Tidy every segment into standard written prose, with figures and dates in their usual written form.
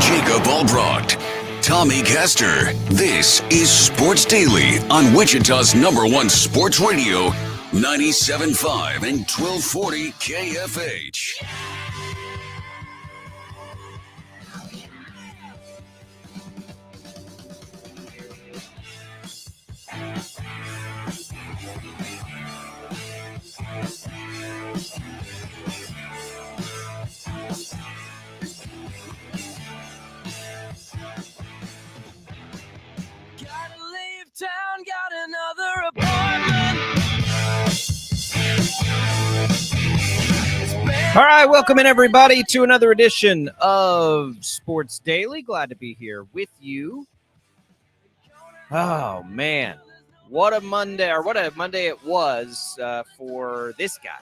Jacob Albracht, Tommy Castor. This is Sports Daily on Wichita's #1 sports radio, 97.5 and 1240 KFH. Town, got another apartment. All right, welcome in everybody to another edition of Sports Daily. Glad to be here with you. Oh man, what a Monday it was for this guy.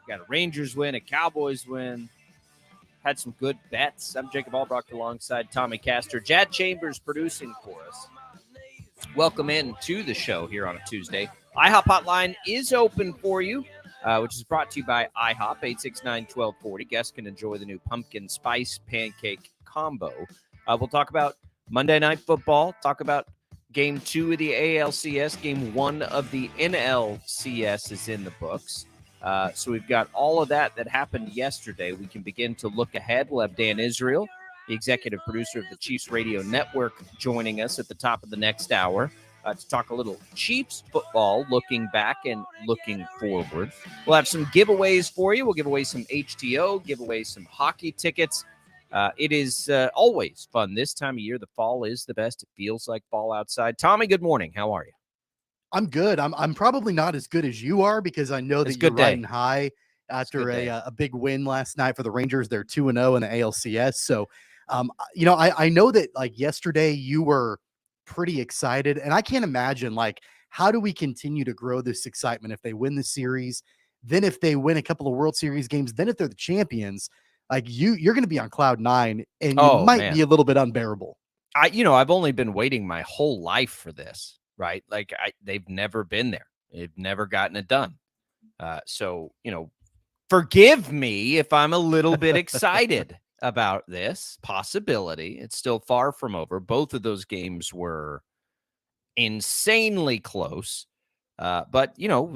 Got a Rangers win, a Cowboys win. Had some good bets. I'm Jacob Albracht alongside Tommy Castor. Jad Chambers producing for us. Welcome in to the show here on a Tuesday. IHOP hotline is open for you, which is brought to you by IHOP, 869-1240. Guests can enjoy the new pumpkin spice pancake combo. We'll talk about Monday Night Football, talk about Game 2 of the ALCS, Game 1 of the NLCS is in the books. So we've got all of that happened yesterday. We can begin to look ahead. We'll have Dan Israel, the executive producer of the Chiefs Radio Network, joining us at the top of the next hour to talk a little Chiefs football, looking back and looking forward. We'll have some giveaways for you. We'll give away some HTO, give away some hockey tickets. It is always fun this time of year. The fall is the best. It feels like fall outside. Tommy, good morning. How are you? I'm good. I'm probably not as good as you are because I know that you're riding high after a big win last night for the Rangers. They're 2-0 in the ALCS. So, I know that like yesterday you were pretty excited, and I can't imagine like how do we continue to grow this excitement if they win the series, then if they win a couple of World Series games, then if they're the champions, like you're going to be on cloud 9 and you might be a little bit unbearable. I've only been waiting my whole life for this, right? Like they've never been there. They've never gotten it done. So, forgive me if I'm a little bit excited about this possibility. It's still far from over. Both of those games were insanely close. But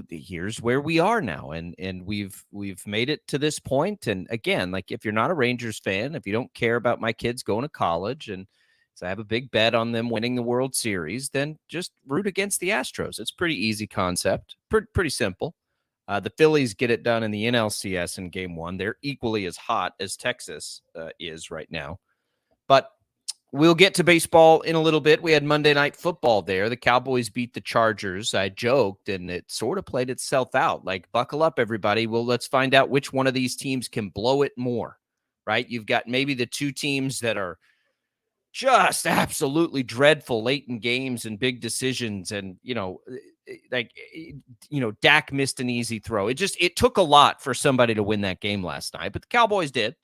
here's where we are now. And we've made it to this point. And again, like if you're not a Rangers fan, if you don't care about my kids going to college and so I have a big bet on them winning the World Series, then just root against the Astros. It's pretty easy concept, pretty simple. The Phillies get it done in the NLCS in Game 1. They're equally as hot as Texas is right now. But we'll get to baseball in a little bit. We had Monday Night Football there. The Cowboys beat the Chargers. I joked, and it sort of played itself out. Like, buckle up, everybody. Well, let's find out which one of these teams can blow it more, right? You've got maybe the two teams that are just absolutely dreadful late in games and big decisions. And, Dak missed an easy throw. It took a lot for somebody to win that game last night, but the Cowboys did.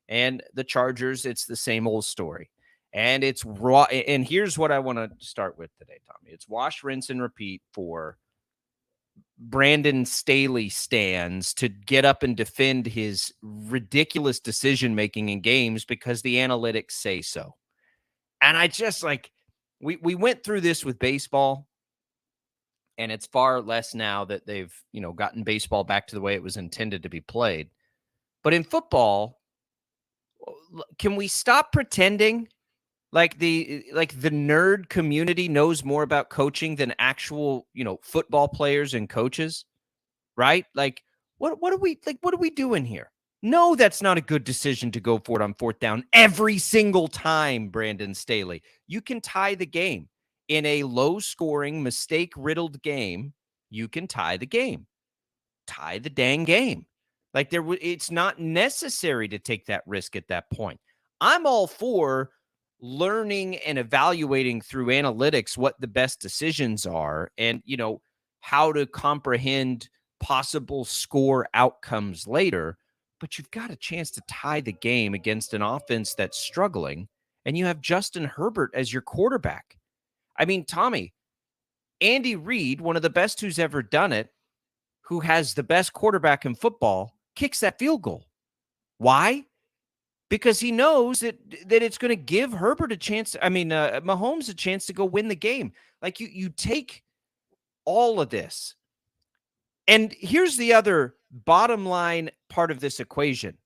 And the Chargers, it's the same old story. And it's raw. And here's what I want to start with today, Tommy. It's wash, rinse, and repeat for Brandon Staley stands to get up and defend his ridiculous decision-making in games because the analytics say so. And I just we went through this with baseball, and it's far less now that they've, gotten baseball back to the way it was intended to be played. But in football, can we stop pretending like the nerd community knows more about coaching than actual, football players and coaches, right? Like, what are we doing here? No, that's not a good decision to go for it on fourth down every single time, Brandon Staley. You can tie the game. In a low-scoring, mistake-riddled game, you can tie the game. Tie the dang game. Like, it's not necessary to take that risk at that point. I'm all for learning and evaluating through analytics what the best decisions are and, how to comprehend possible score outcomes later. But you've got a chance to tie the game against an offense that's struggling, and you have Justin Herbert as your quarterback. I mean, Tommy, Andy Reid, one of the best who's ever done it, who has the best quarterback in football, kicks that field goal. Why? because he knows that it's going to give Herbert a chance. Mahomes a chance to go win the game. Like you take all of this. And here's the other bottom line part of this equation.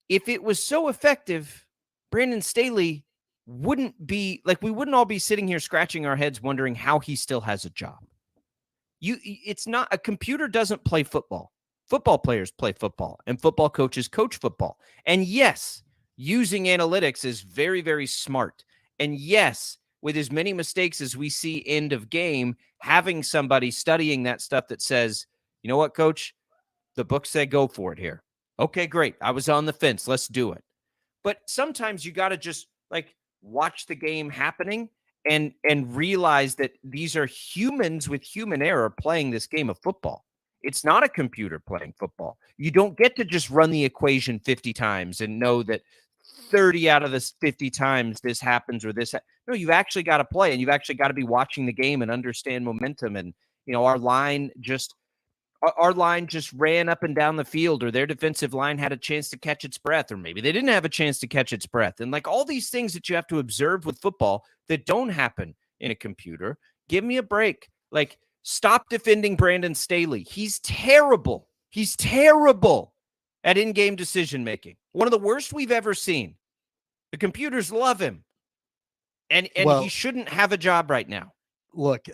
If it was so effective, Brandon Staley wouldn't be like, we wouldn't all be sitting here scratching our heads wondering how he still has a job. It's not, a computer doesn't play football. Football players play football and football coaches coach football. And yes, using analytics is very, very smart. And yes, with as many mistakes as we see end of game, having somebody studying that stuff that says, you know what, coach, the book said go for it here. Okay, great. I was on the fence. Let's do it. But sometimes you got to just like watch the game happening and realize that these are humans with human error playing this game of football. It's not a computer playing football. You don't get to just run the equation 50 times and know that 30 out of this 50 times this happens or this. No, you've actually got to play, and you've actually got to be watching the game and understand momentum. And, our line just ran up and down the field, or their defensive line had a chance to catch its breath, or maybe they didn't have a chance to catch its breath. And like all these things that you have to observe with football that don't happen in a computer. Give me a break. Like, stop defending Brandon Staley. He's terrible. He's terrible at in-game decision-making. One of the worst we've ever seen. The computers love him. And he shouldn't have a job right now. Look,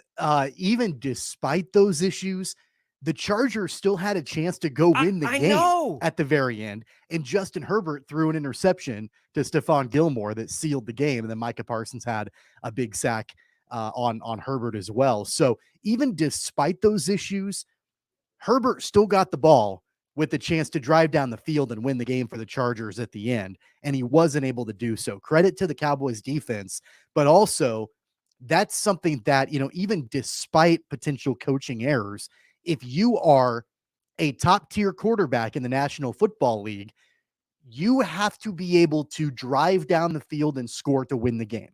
even despite those issues, the Chargers still had a chance to go win the game at the very end. And Justin Herbert threw an interception to Stephon Gilmore that sealed the game. And then Micah Parsons had a big sack on Herbert as well. So even despite those issues, Herbert still got the ball with the chance to drive down the field and win the game for the Chargers at the end. And he wasn't able to do so. Credit to the Cowboys defense, but also that's something that, even despite potential coaching errors, if you are a top tier quarterback in the National Football League, you have to be able to drive down the field and score to win the game.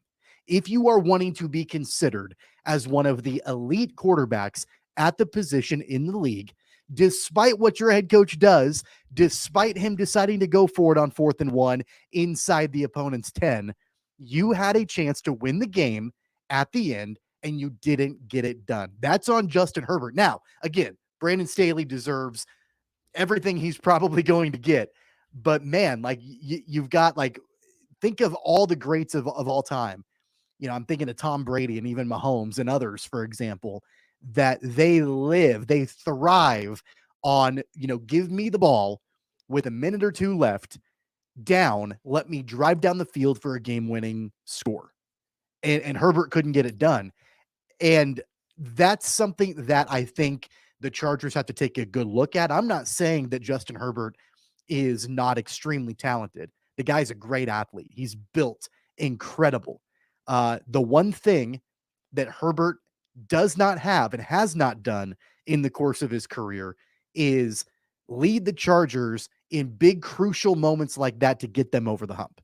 If you are wanting to be considered as one of the elite quarterbacks at the position in the league, despite what your head coach does, despite him deciding to go for it on 4th and 1 inside the opponent's 10, you had a chance to win the game at the end, and you didn't get it done. That's on Justin Herbert. Now, again, Brandon Staley deserves everything he's probably going to get. But, man, like, you've got, like, think of all the greats of all time. I'm thinking of Tom Brady and even Mahomes and others, for example, that they thrive on, give me the ball with a minute or two left down. Let me drive down the field for a game-winning score. And Herbert couldn't get it done. And that's something that I think the Chargers have to take a good look at. I'm not saying that Justin Herbert is not extremely talented. The guy's a great athlete. He's built incredible. The one thing that Herbert does not have and has not done in the course of his career is lead the Chargers in big, crucial moments like that to get them over the hump.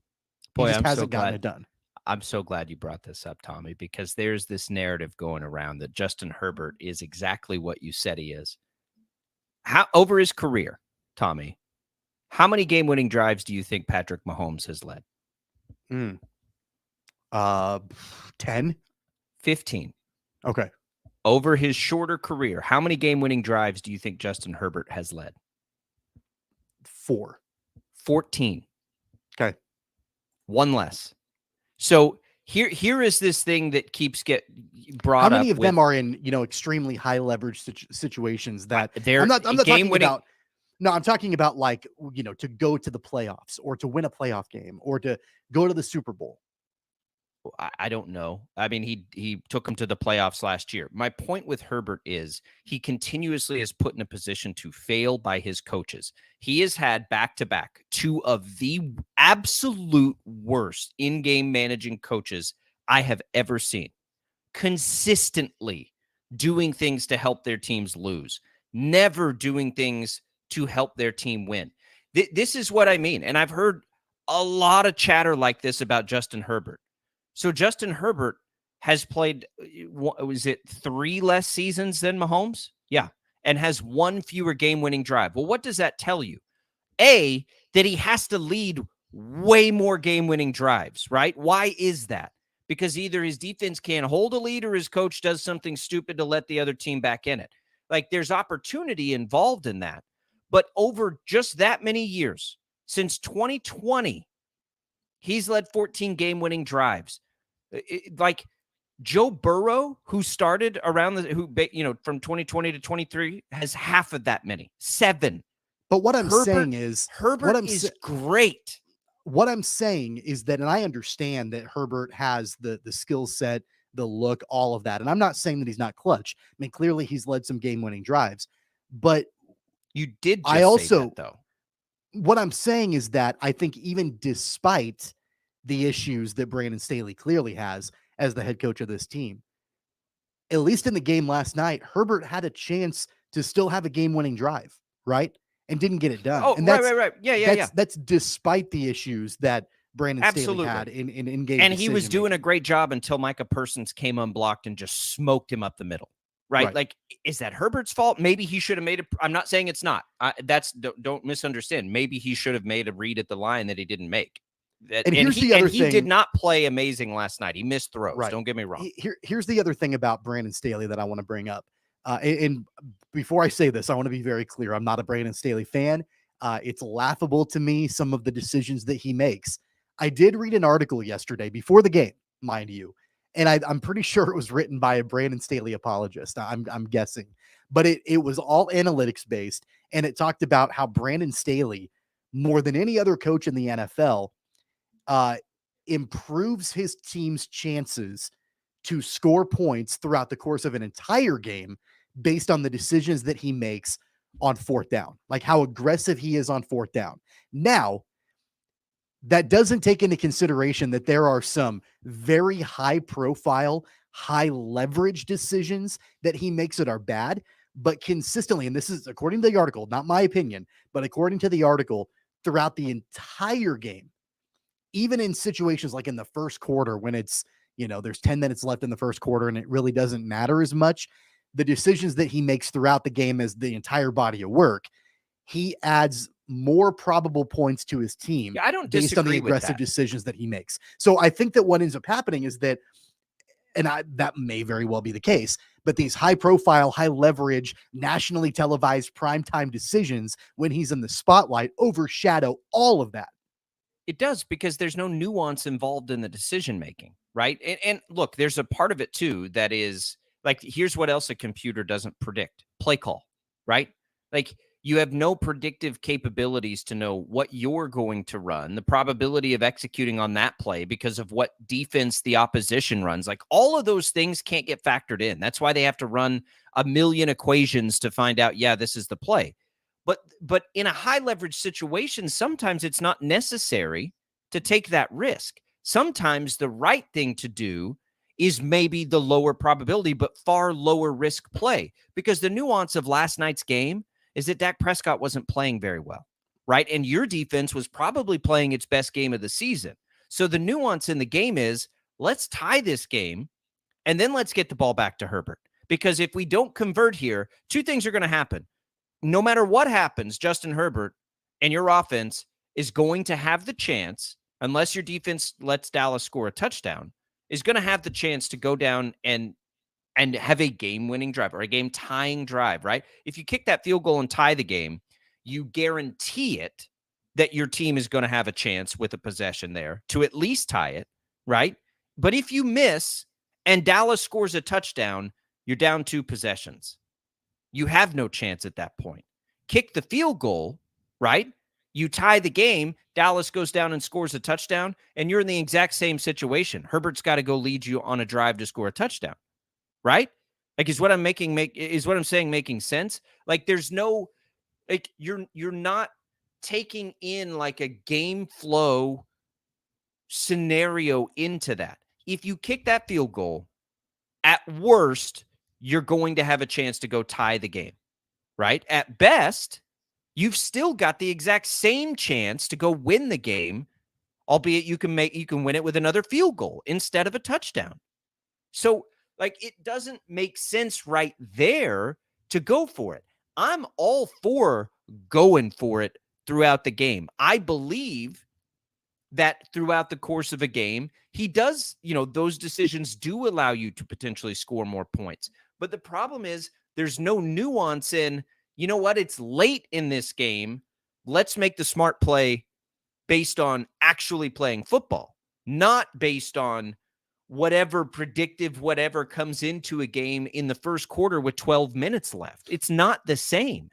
He just hasn't gotten it done. I'm so glad you brought this up, Tommy, because there's this narrative going around that Justin Herbert is exactly what you said he is. Over his career, Tommy, how many game-winning drives do you think Patrick Mahomes has led? 10? 15. Okay. Over his shorter career, how many game-winning drives do you think Justin Herbert has led? 4. 14. Okay. One less. So here is this thing that keeps brought up. How many of them are in, extremely high leverage situations that I'm not talking about. No, I'm talking about like, to go to the playoffs or to win a playoff game or to go to the Super Bowl. I don't know. I mean, he took him to the playoffs last year. My point with Herbert is he continuously is put in a position to fail by his coaches. He has had back-to-back 2 of the absolute worst in-game managing coaches I have ever seen. Consistently doing things to help their teams lose. Never doing things to help their team win. This is what I mean. And I've heard a lot of chatter like this about Justin Herbert. So Justin Herbert has played, was it 3 less seasons than Mahomes? Yeah. And has 1 fewer game-winning drive. Well, what does that tell you? A, that he has to lead way more game-winning drives, right? Why is that? Because either his defense can't hold a lead or his coach does something stupid to let the other team back in it. Like, there's opportunity involved in that. But over just that many years, since 2020, he's led 14 game-winning drives. Like Joe Burrow, who started around from 2020 to 23, has half of that many, 7. But what I'm saying is Herbert is great. What I'm saying is that, and I understand that Herbert has the skill set, the look, all of that. And I'm not saying that he's not clutch. I mean, clearly he's led some game-winning drives. But you did just say that, though. What I'm saying is that I think even despite the issues that Brandon Staley clearly has as the head coach of this team, at least in the game last night, Herbert had a chance to still have a game-winning drive, right? And didn't get it done. Oh, and right. Yeah. That's despite the issues that Brandon Staley had in game. And he was doing a great job until Micah Parsons came unblocked and just smoked him up the middle. Right? Like, is that Herbert's fault? Maybe he should have made it. I'm not saying it's not. Don't misunderstand. Maybe he should have made a read at the line that he didn't make. Here's the other thing. He did not play amazing last night. He missed throws. Right. Don't get me wrong. Here's the other thing about Brandon Staley that I want to bring up. And before I say this, I want to be very clear. I'm not a Brandon Staley fan. It's laughable to me, some of the decisions that he makes. I did read an article yesterday before the game, mind you, and I'm pretty sure it was written by a Brandon Staley apologist. I'm guessing, but it was all analytics based, and it talked about how Brandon Staley, more than any other coach in the NFL, improves his team's chances to score points throughout the course of an entire game based on the decisions that he makes on fourth down, like how aggressive he is on fourth down. Now, that doesn't take into consideration that there are some very high profile, high leverage decisions that he makes that are bad, but consistently, and this is according to the article, not my opinion, but according to the article, throughout the entire game, even in situations like in the first quarter when it's, there's 10 minutes left in the first quarter and it really doesn't matter as much, the decisions that he makes throughout the game as the entire body of work, he adds more probable points to his team based on the aggressive decisions that he makes. So I think that what ends up happening is that, and that may very well be the case, but these high profile, high leverage, nationally televised primetime decisions when he's in the spotlight overshadow all of that. It does, because there's no nuance involved in the decision making, right? And look, there's a part of it too that is like, here's what else a computer doesn't predict: play call, right? Like, you have no predictive capabilities to know what you're going to run, the probability of executing on that play because of what defense the opposition runs. Like, all of those things can't get factored in. That's why they have to run a million equations to find out, yeah, this is the play. But in a high leverage situation, sometimes it's not necessary to take that risk. Sometimes the right thing to do is maybe the lower probability, but far lower risk play, because the nuance of last night's game is that Dak Prescott wasn't playing very well, right? And your defense was probably playing its best game of the season. So the nuance in the game is, let's tie this game and then let's get the ball back to Herbert. Because if we don't convert here, two things are going to happen. No matter what happens, Justin Herbert and your offense is going to have the chance, unless your defense lets Dallas score a touchdown, is going to have the chance to go down and have a game-winning drive or a game-tying drive, right? If you kick that field goal and tie the game, you guarantee it that your team is going to have a chance with a possession there to at least tie it, right? But if you miss and Dallas scores a touchdown, you're down 2 possessions. You have no chance at that point. Kick the field goal, right? You tie the game, Dallas goes down and scores a touchdown, and you're in the exact same situation. Herbert's got to go lead you on a drive to score a touchdown, right? Like, is what I'm saying making sense? Like, there's no, like, you're not taking in like a game flow scenario into that. If you kick that field goal, at worst, you're going to have a chance to go tie the game, right? At best, you've still got the exact same chance to go win the game, albeit you can win it with another field goal instead of a touchdown. So, like, it doesn't make sense right there to go for it. I'm all for going for it throughout the game. I believe that throughout the course of a game, he does, those decisions do allow you to potentially score more points. But the problem is there's no nuance in, you know what, it's late in this game. Let's make the smart play based on actually playing football, not based on whatever predictive whatever comes into a game in the first quarter with 12 minutes left. It's not the same.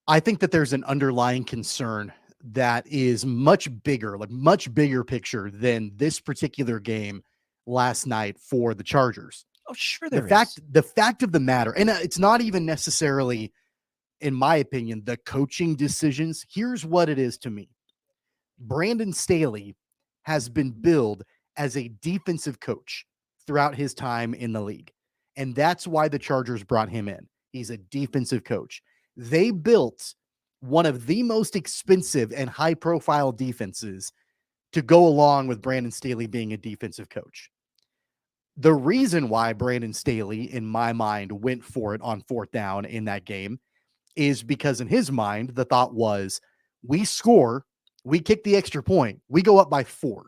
I think that there's an underlying concern that is much bigger picture than this particular game last night for the Chargers. Oh, sure The fact of the matter, and it's not even necessarily, in my opinion, the coaching decisions. Here's what it is to me. Brandon Staley has been billed as a defensive coach throughout his time in the league. And that's why the Chargers brought him in. He's a defensive coach. They built one of the most expensive and high-profile defenses to go along with Brandon Staley being a defensive coach. The reason why Brandon Staley, in my mind, went for it on fourth down in that game is because in his mind, the thought was, we score, we kick the extra point, we go up by 4.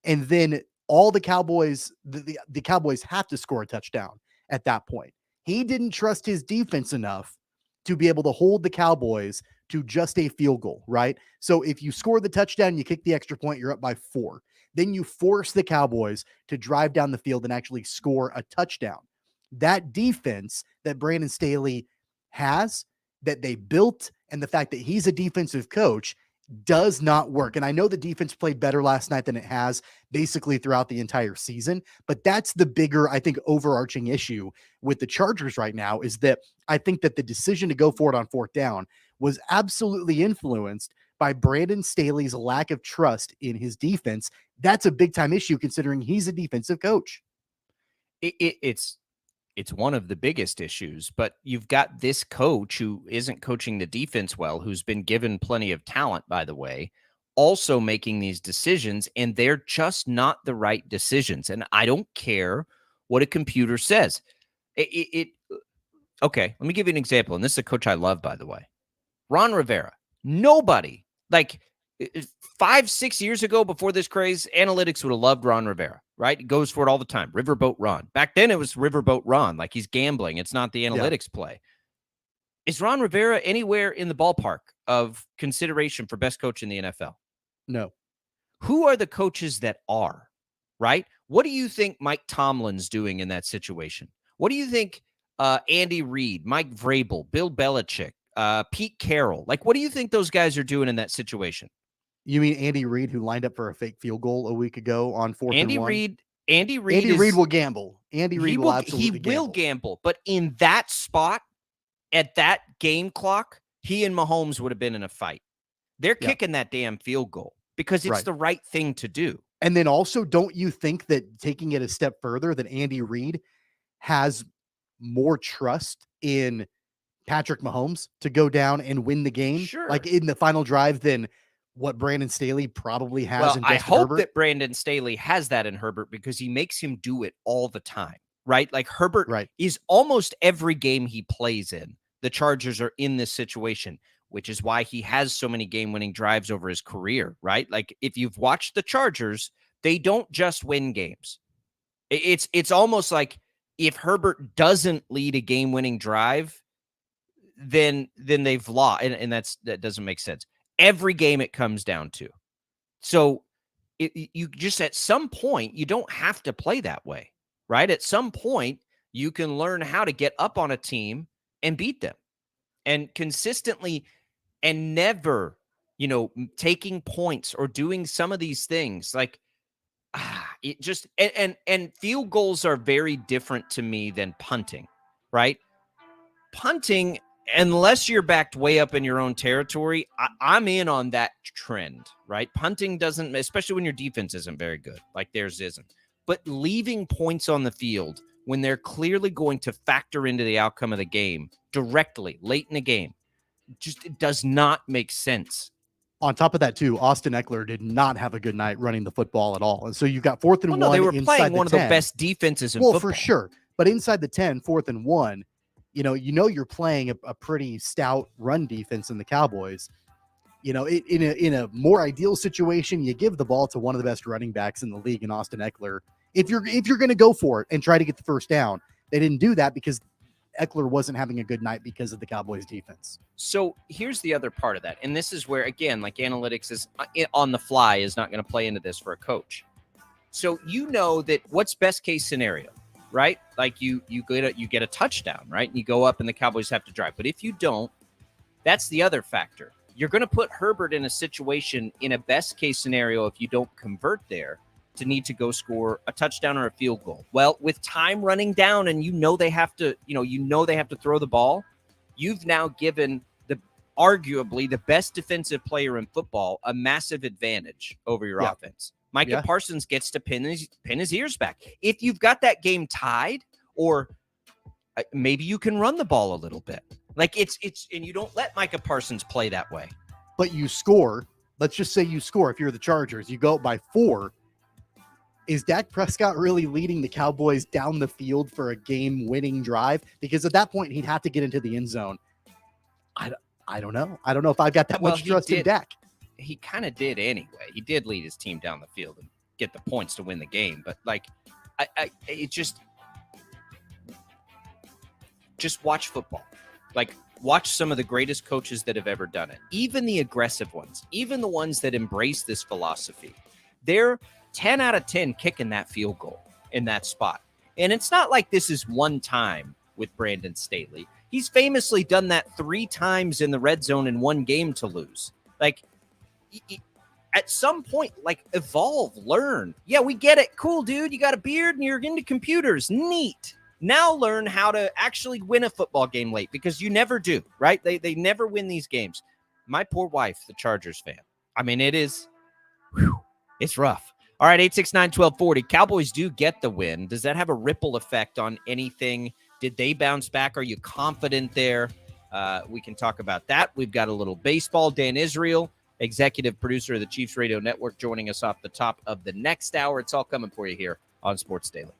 And then all the Cowboys, the Cowboys have to score a touchdown at that point. He didn't trust his defense enough to be able to hold the Cowboys to just a field goal, right? So if you score the touchdown, you kick the extra point, you're up by 4. Then you force the Cowboys to drive down the field and actually score a touchdown. That defense that Brandon Staley has, that they built, and the fact that he's a defensive coach does not work. And I know the defense played better last night than it has basically throughout the entire season, but that's the bigger, I think, overarching issue with the Chargers right now, is that I think that the decision to go for it on fourth down was absolutely influenced by Brandon Staley's lack of trust in his defense. That's a big time issue considering he's a defensive coach. It's one of the biggest issues, but you've got this coach who isn't coaching the defense well, who's been given plenty of talent, by the way, also making these decisions, and they're just not the right decisions. And I don't care what a computer says. Okay, let me give you an example. And this is a coach I love, by the way. Ron Rivera. Nobody, 5-6 years ago before this craze, analytics would have loved Ron Rivera, right? He goes for it all the time. Riverboat Ron. Back then it was Riverboat Ron, like he's gambling. It's not the analytics play. Is Ron Rivera anywhere in the ballpark of consideration for best coach in the NFL? No. Who are the coaches that are, right? What do you think Mike Tomlin's doing in that situation? What do you think Andy Reid, Mike Vrabel, Bill Belichick, Pete Carroll, what do you think those guys are doing in that situation? You mean Andy Reid, who lined up for a fake field goal a week ago on 4th and 1? Andy Reid will gamble. Andy Reid will absolutely gamble. He will gamble, but in that spot, at that game clock, he and Mahomes would have been in a fight. They're kicking that damn field goal because it's the right thing to do. And then also, don't you think that taking it a step further, that Andy Reid has more trust in Patrick Mahomes to go down and win the game, in the final drive, than what Brandon Staley probably has in Justin I hope Herbert? that Brandon Staley has that in Herbert, because he makes him do it all the time, right? Like Herbert is almost every game he plays in, the Chargers are in this situation, which is why he has so many game-winning drives over his career, right? Like if you've watched the Chargers, they don't just win games. It's almost like if Herbert doesn't lead a game-winning drive, then they've lost, and that doesn't make sense. Every game it comes down to. So you just, at some point, you don't have to play that way, right? At some point, you can learn how to get up on a team and beat them, and consistently, and never, taking points or doing some of these things it just, and field goals are very different to me than punting, right? Punting, unless you're backed way up in your own territory, I'm in on that trend, right? Punting doesn't, especially when your defense isn't very good, like theirs isn't. But leaving points on the field when they're clearly going to factor into the outcome of the game directly late in the game, just it does not make sense. On top of that, too, Austin Eckler did not have a good night running the football at all. And so you've got 4th and 1. They were playing one of the best defenses in football. For sure. But inside the 10, 4th and 1, you're playing a pretty stout run defense in the Cowboys. In a more ideal situation, you give the ball to one of the best running backs in the league in Austin Eckler. If you're going to go for it and try to get the first down, they didn't do that because Eckler wasn't having a good night because of the Cowboys defense. So here's the other part of that. And this is where, again, like analytics is on the fly is not going to play into this for a coach. So that what's best case scenario, right? Like you get a touchdown, right? And you go up and the Cowboys have to drive. But if you don't, that's the other factor. You're going to put Herbert in a situation in a best case scenario if you don't convert there to need to go score a touchdown or a field goal. Well, with time running down and they have to throw the ball, you've now given arguably the best defensive player in football a massive advantage over your offense. Micah Parsons gets to pin his ears back. If you've got that game tied, or maybe you can run the ball a little bit. Like it's and you don't let Micah Parsons play that way. But you score. Let's just say you score. If you're the Chargers, you go up by 4. Is Dak Prescott really leading the Cowboys down the field for a game-winning drive? Because at that point, he'd have to get into the end zone. I don't know. I don't know if I've got that much trust in Dak. He kind of did anyway. He did lead his team down the field and get the points to win the game. But it just watch football. Like, watch some of the greatest coaches that have ever done it. Even the aggressive ones, even the ones that embrace this philosophy. They're 10 out of 10 kicking that field goal in that spot. And it's not like this is one time with Brandon Staley. He's famously done that 3 times in the red zone in one game to lose. Like, at some point, like, evolve, learn. Yeah, we get it. Cool, dude. You got a beard and you're into computers. Neat. Now learn how to actually win a football game late, because you never do, right? They never win these games. My poor wife, the Chargers fan. I mean, it's rough. All right, 869-1240. Cowboys do get the win. Does that have a ripple effect on anything? Did they bounce back? Are you confident there? We can talk about that. We've got a little baseball. Dan Israel, executive producer of the Chiefs Radio Network, joining us off the top of the next hour. It's all coming for you here on Sports Daily.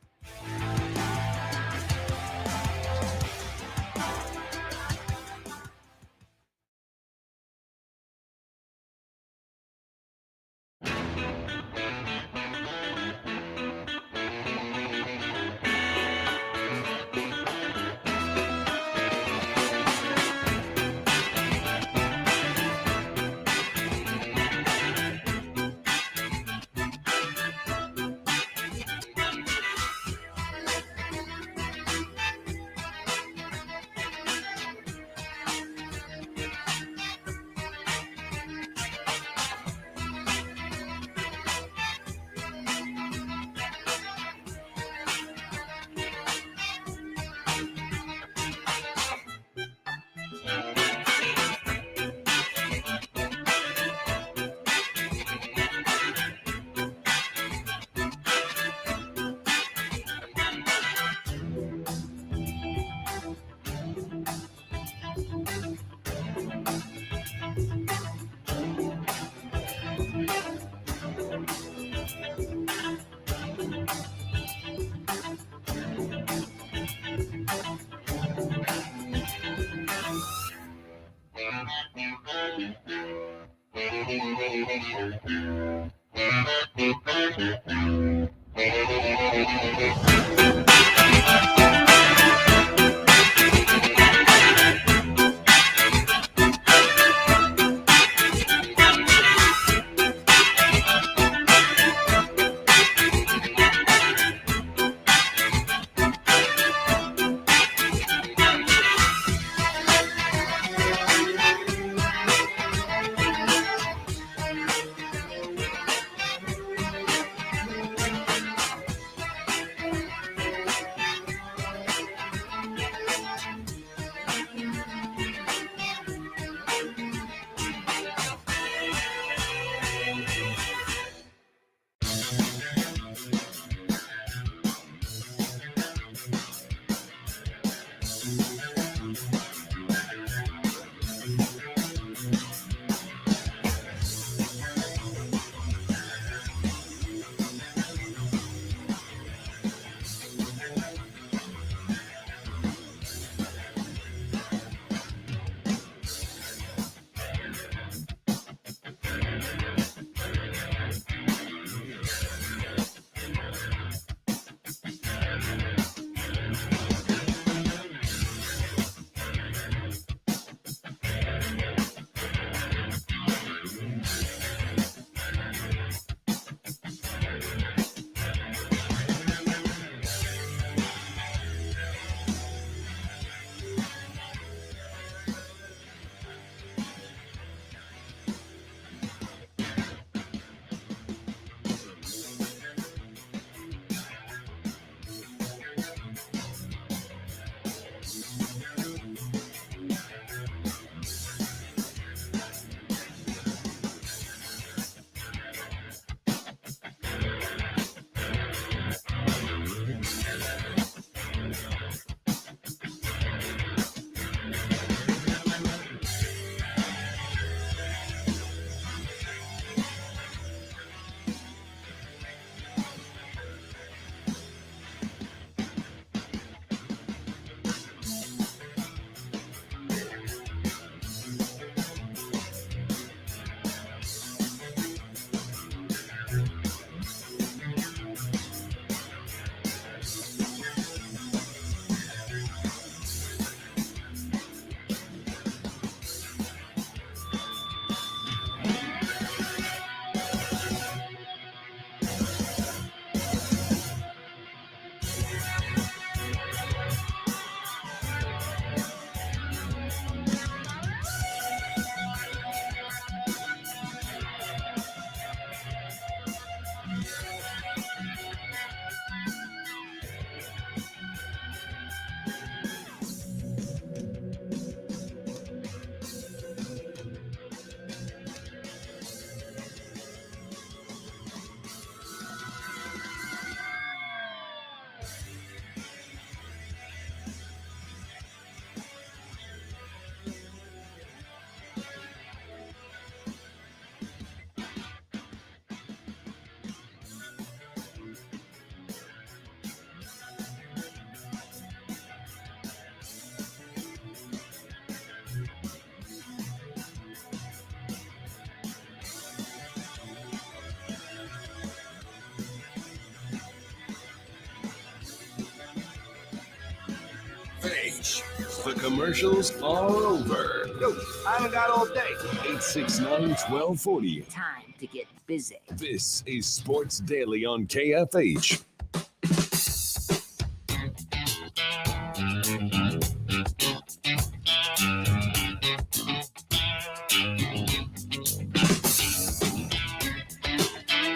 The commercials are over. Yo, I haven't got all day. 869-1240. Time to get busy. This is Sports Daily on KFH.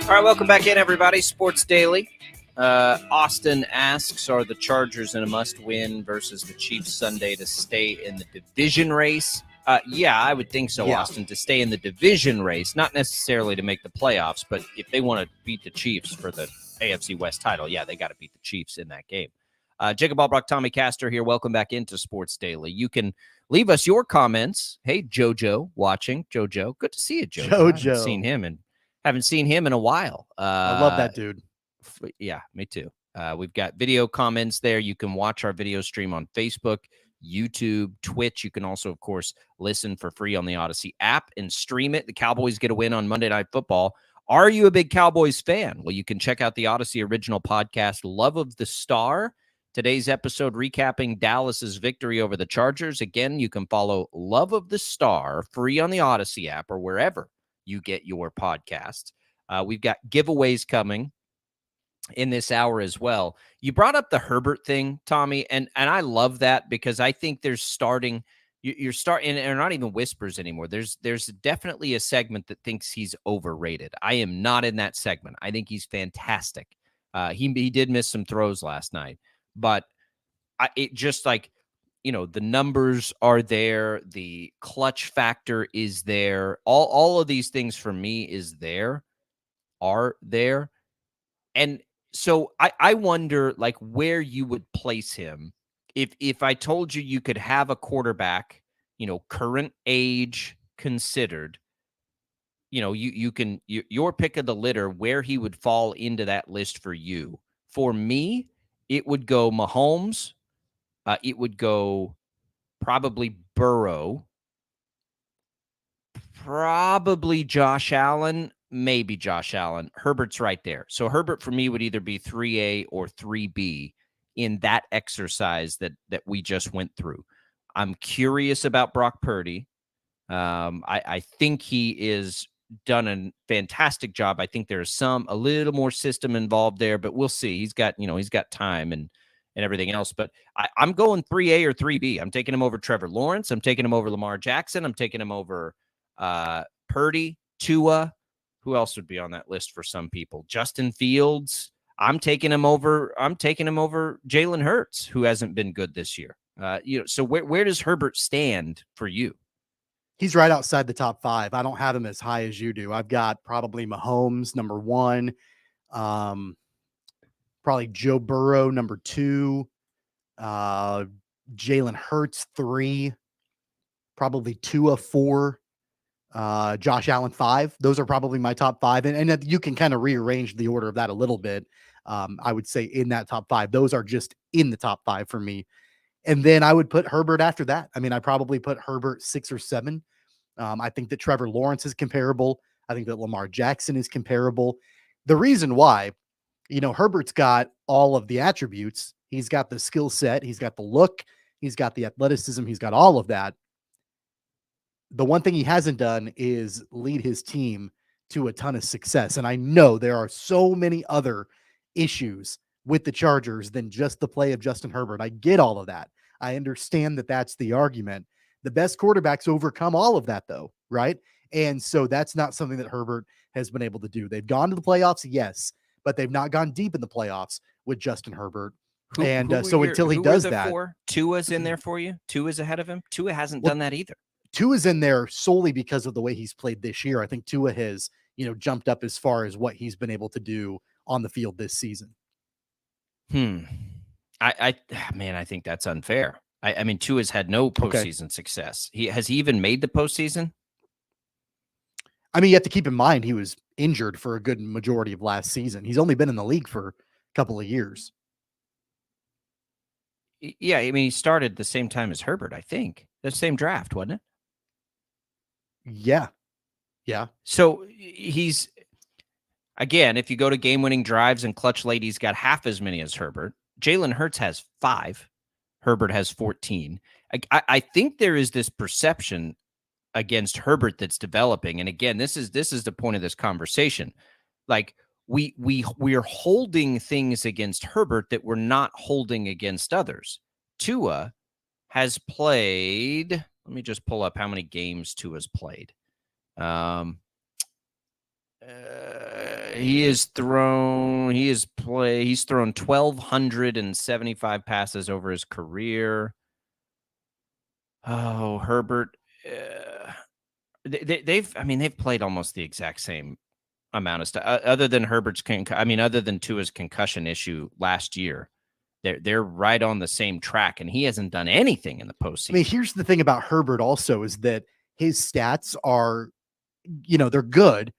All right, welcome back in, everybody. Sports Daily. Austin asks, are the Chargers in a must-win versus the Chiefs Sunday to stay in the division race? Yeah, I would think so, Austin, to stay in the division race, not necessarily to make the playoffs, but if they want to beat the Chiefs for the AFC West title, yeah, they got to beat the Chiefs in that game. Jacob Albracht, Tommy Castor here. Welcome back into Sports Daily. You can leave us your comments. Hey, JoJo watching. JoJo, good to see you, JoJo. Haven't seen him in a while. I love that dude. Yeah, me too. We've got video comments there. You can watch our video stream on Facebook, YouTube, Twitch. You can also, of course, listen for free on the Odyssey app and stream it. The Cowboys get a win on Monday Night Football. Are you a big Cowboys fan? Well, you can check out the Odyssey original podcast, Love of the Star. Today's episode recapping Dallas's victory over the Chargers. Again, you can follow Love of the Star free on the Odyssey app or wherever you get your podcasts. We've got giveaways coming in this hour as well. You brought up the Herbert thing, Tommy, and I love that because I think there's starting, you're starting, and they're not even whispers anymore. There's definitely a segment that thinks he's overrated. I am not in that segment. I think he's fantastic. He did miss some throws last night, but it just like, the numbers are there. The clutch factor is there. All of these things for me are there. And so I wonder like where you would place him if I told you could have a quarterback, current age considered, you can your pick of the litter, where he would fall into that list for you. For me, it would go Mahomes. It would go probably Burrow, probably Josh Allen, maybe Josh Allen. Herbert's right there. So Herbert for me would either be 3A or 3B in that exercise that we just went through. I'm curious about Brock Purdy. I think he is done a fantastic job. I think there's a little more system involved there, but we'll see. He's got time and everything else. But I'm going 3A or 3B. I'm taking him over Trevor Lawrence. I'm taking him over Lamar Jackson. I'm taking him over Purdy, Tua. Who else would be on that list for some people? Justin Fields. I'm taking him over Jalen Hurts, who hasn't been good this year. So where does Herbert stand for you? He's right outside the top 5. I don't have him as high as you do. I've got probably Mahomes number 1. Probably Joe Burrow, number 2. Jalen Hurts, 3. Probably Tua, 4. Josh Allen, 5. Those are probably my top 5. And you can kind of rearrange the order of that a little bit. I would say in that top 5. Those are just in the top 5 for me. And then I would put Herbert after that. I mean, I probably put Herbert 6 or 7. I think that Trevor Lawrence is comparable. I think that Lamar Jackson is comparable. The reason why, Herbert's got all of the attributes. He's got the skill set. He's got the look. He's got the athleticism. He's got all of that. The one thing he hasn't done is lead his team to a ton of success. And I know there are so many other issues with the Chargers than just the play of Justin Herbert. I get all of that. I understand that that's the argument. The best quarterbacks overcome all of that, though, right? And so that's not something that Herbert has been able to do. They've gone to the playoffs, yes, but they've not gone deep in the playoffs with Justin Herbert. Until he does that, Tua's in there for you. Tua's ahead of him. Tua hasn't done that either. Tua's in there solely because of the way he's played this year. I think Tua has, jumped up as far as what he's been able to do on the field this season. I think that's unfair. I mean, Tua's had no postseason success. Has he even made the postseason? I mean, you have to keep in mind he was injured for a good majority of last season. He's only been in the league for a couple of years. Yeah, I mean, he started the same time as Herbert, I think. The same draft, wasn't it? Yeah. So he's, again, if you go to game-winning drives and clutch late, he's got half as many as Herbert. Jalen Hurts has 5. Herbert has 14. I think there is this perception against Herbert that's developing. And again, this is the point of this conversation. Like we are holding things against Herbert that we're not holding against others. Tua has played. Let me just pull up how many games Tua's played. He's thrown 1,275 passes over his career. Oh, Herbert. They've played almost the exact same amount of stuff, other than other than Tua's concussion issue last year. They're right on the same track, and he hasn't done anything in the postseason. I mean, here's the thing about Herbert also is that his stats are, they're good.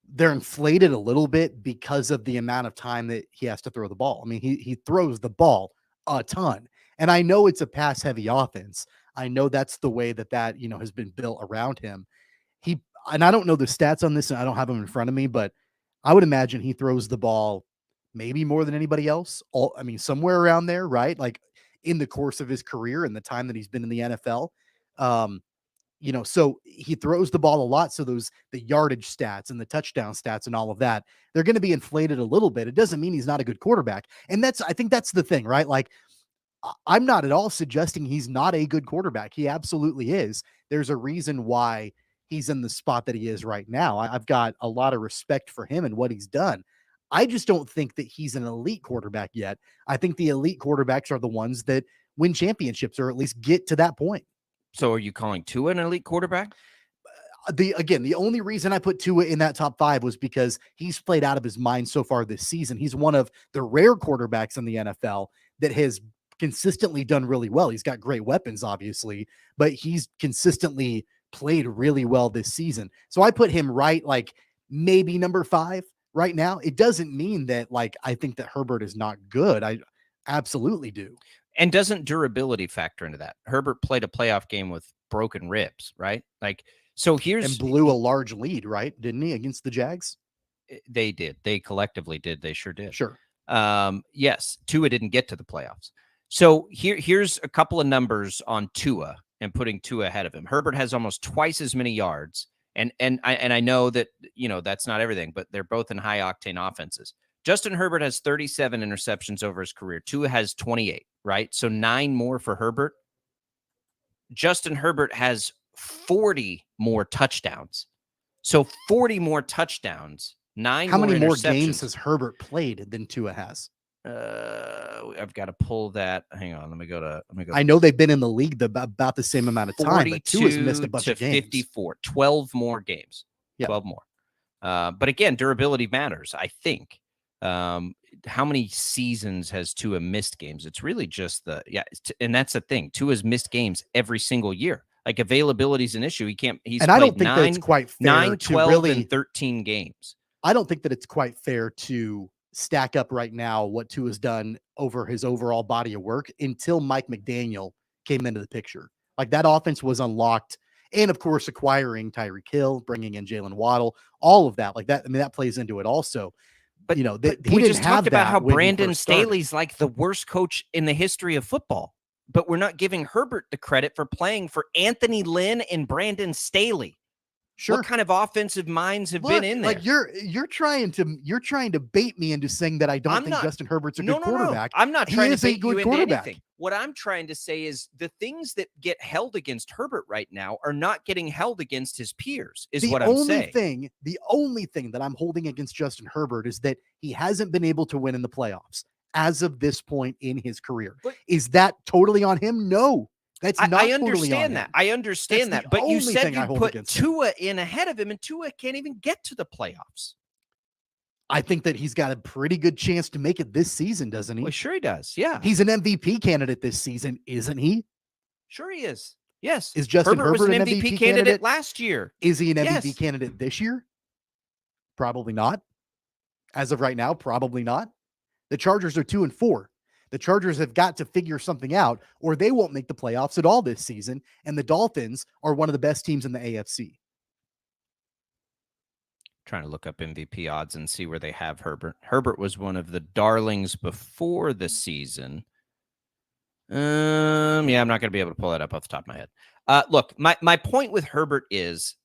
They're inflated a little bit because of the amount of time that he has to throw the ball. I mean, he throws the ball a ton. And I know it's a pass heavy offense. I know that's the way that has been built around him. And I don't know the stats on this, and I don't have them in front of me, but I would imagine he throws the ball maybe more than anybody else. Somewhere around there, right? Like in the course of his career and the time that he's been in the NFL. So he throws the ball a lot. So the yardage stats and the touchdown stats and all of that, they're going to be inflated a little bit. It doesn't mean he's not a good quarterback. And I think that's the thing, right? Like, I'm not at all suggesting he's not a good quarterback. He absolutely is. There's a reason why he's in the spot that he is right now. I've got a lot of respect for him and what he's done. I just don't think that he's an elite quarterback yet. I think the elite quarterbacks are the ones that win championships or at least get to that point. So are you calling Tua an elite quarterback? The only reason I put Tua in that top 5 was because he's played out of his mind so far this season. He's one of the rare quarterbacks in the NFL that has consistently done really well. He's got great weapons, obviously, but he's consistently played really well this season. So I put him right, like maybe number 5 right now. It doesn't mean that I think that Herbert is not good. I absolutely do. And doesn't durability factor into that? Herbert played a playoff game with broken ribs, right? And blew a large lead, right? Didn't he, against the Jags? They did. They collectively did. They sure did. Sure. Yes, Tua didn't get to the playoffs. So here's a couple of numbers on Tua and putting Tua ahead of him. Herbert has almost twice as many yards, and I know that that's not everything, but they're both in high octane offenses. Justin Herbert has 37 interceptions over his career. Tua has 28, right? So 9 more for Herbert. Justin Herbert has 40 more touchdowns. So 40 more touchdowns, 9 How more many more interceptions. games has Herbert played than Tua has? I've got to pull that. Hang on. Let me go. I know they've been in the league about the same amount of time, but Tua's missed a bunch of games. 54, 12 more games. Yeah. 12 more. But again, durability matters, I think. How many seasons has Tua missed games? It's really just and that's the thing. Tua's missed games every single year. Like, availability is an issue. He's and I don't think that's quite fair 9, 12, and 13 games. I don't think that it's quite fair to stack up right now what Tua's done over his overall body of work until Mike McDaniel came into the picture. Like, that offense was unlocked. And of course, acquiring Tyreek Hill, bringing in Jalen Waddle, all of that, like that. I mean, that plays into it also. But we just talked about how Brandon Staley's like the worst coach in the history of football, but we're not giving Herbert the credit for playing for Anthony Lynn and Brandon Staley. Sure. What kind of offensive minds have been in there? Like, you're trying to bait me into saying that I don't think Justin Herbert's a good quarterback. I'm not trying to bait you into anything. What I'm trying to say is the things that get held against Herbert right now are not getting held against his peers, is what I'm saying. The only thing that I'm holding against Justin Herbert is that he hasn't been able to win in the playoffs as of this point in his career. But is that totally on him? No. That's not. I understand that. I understand that. But you said you put Tua in ahead of him, and Tua can't even get to the playoffs. I think that he's got a pretty good chance to make it this season, doesn't he? Well, sure he does. Yeah. He's an MVP candidate this season, isn't he? Sure he is. Yes. Is Justin Herbert was an MVP candidate last year? Is he an MVP candidate this year? Probably not. As of right now, probably not. The Chargers are 2-4. The Chargers have got to figure something out, or they won't make the playoffs at all this season. And the Dolphins are one of the best teams in the AFC. Trying to look up MVP odds and see where they have Herbert. Herbert was one of the darlings before the season. Yeah, I'm not going to be able to pull that up off the top of my head. Look, my point with Herbert is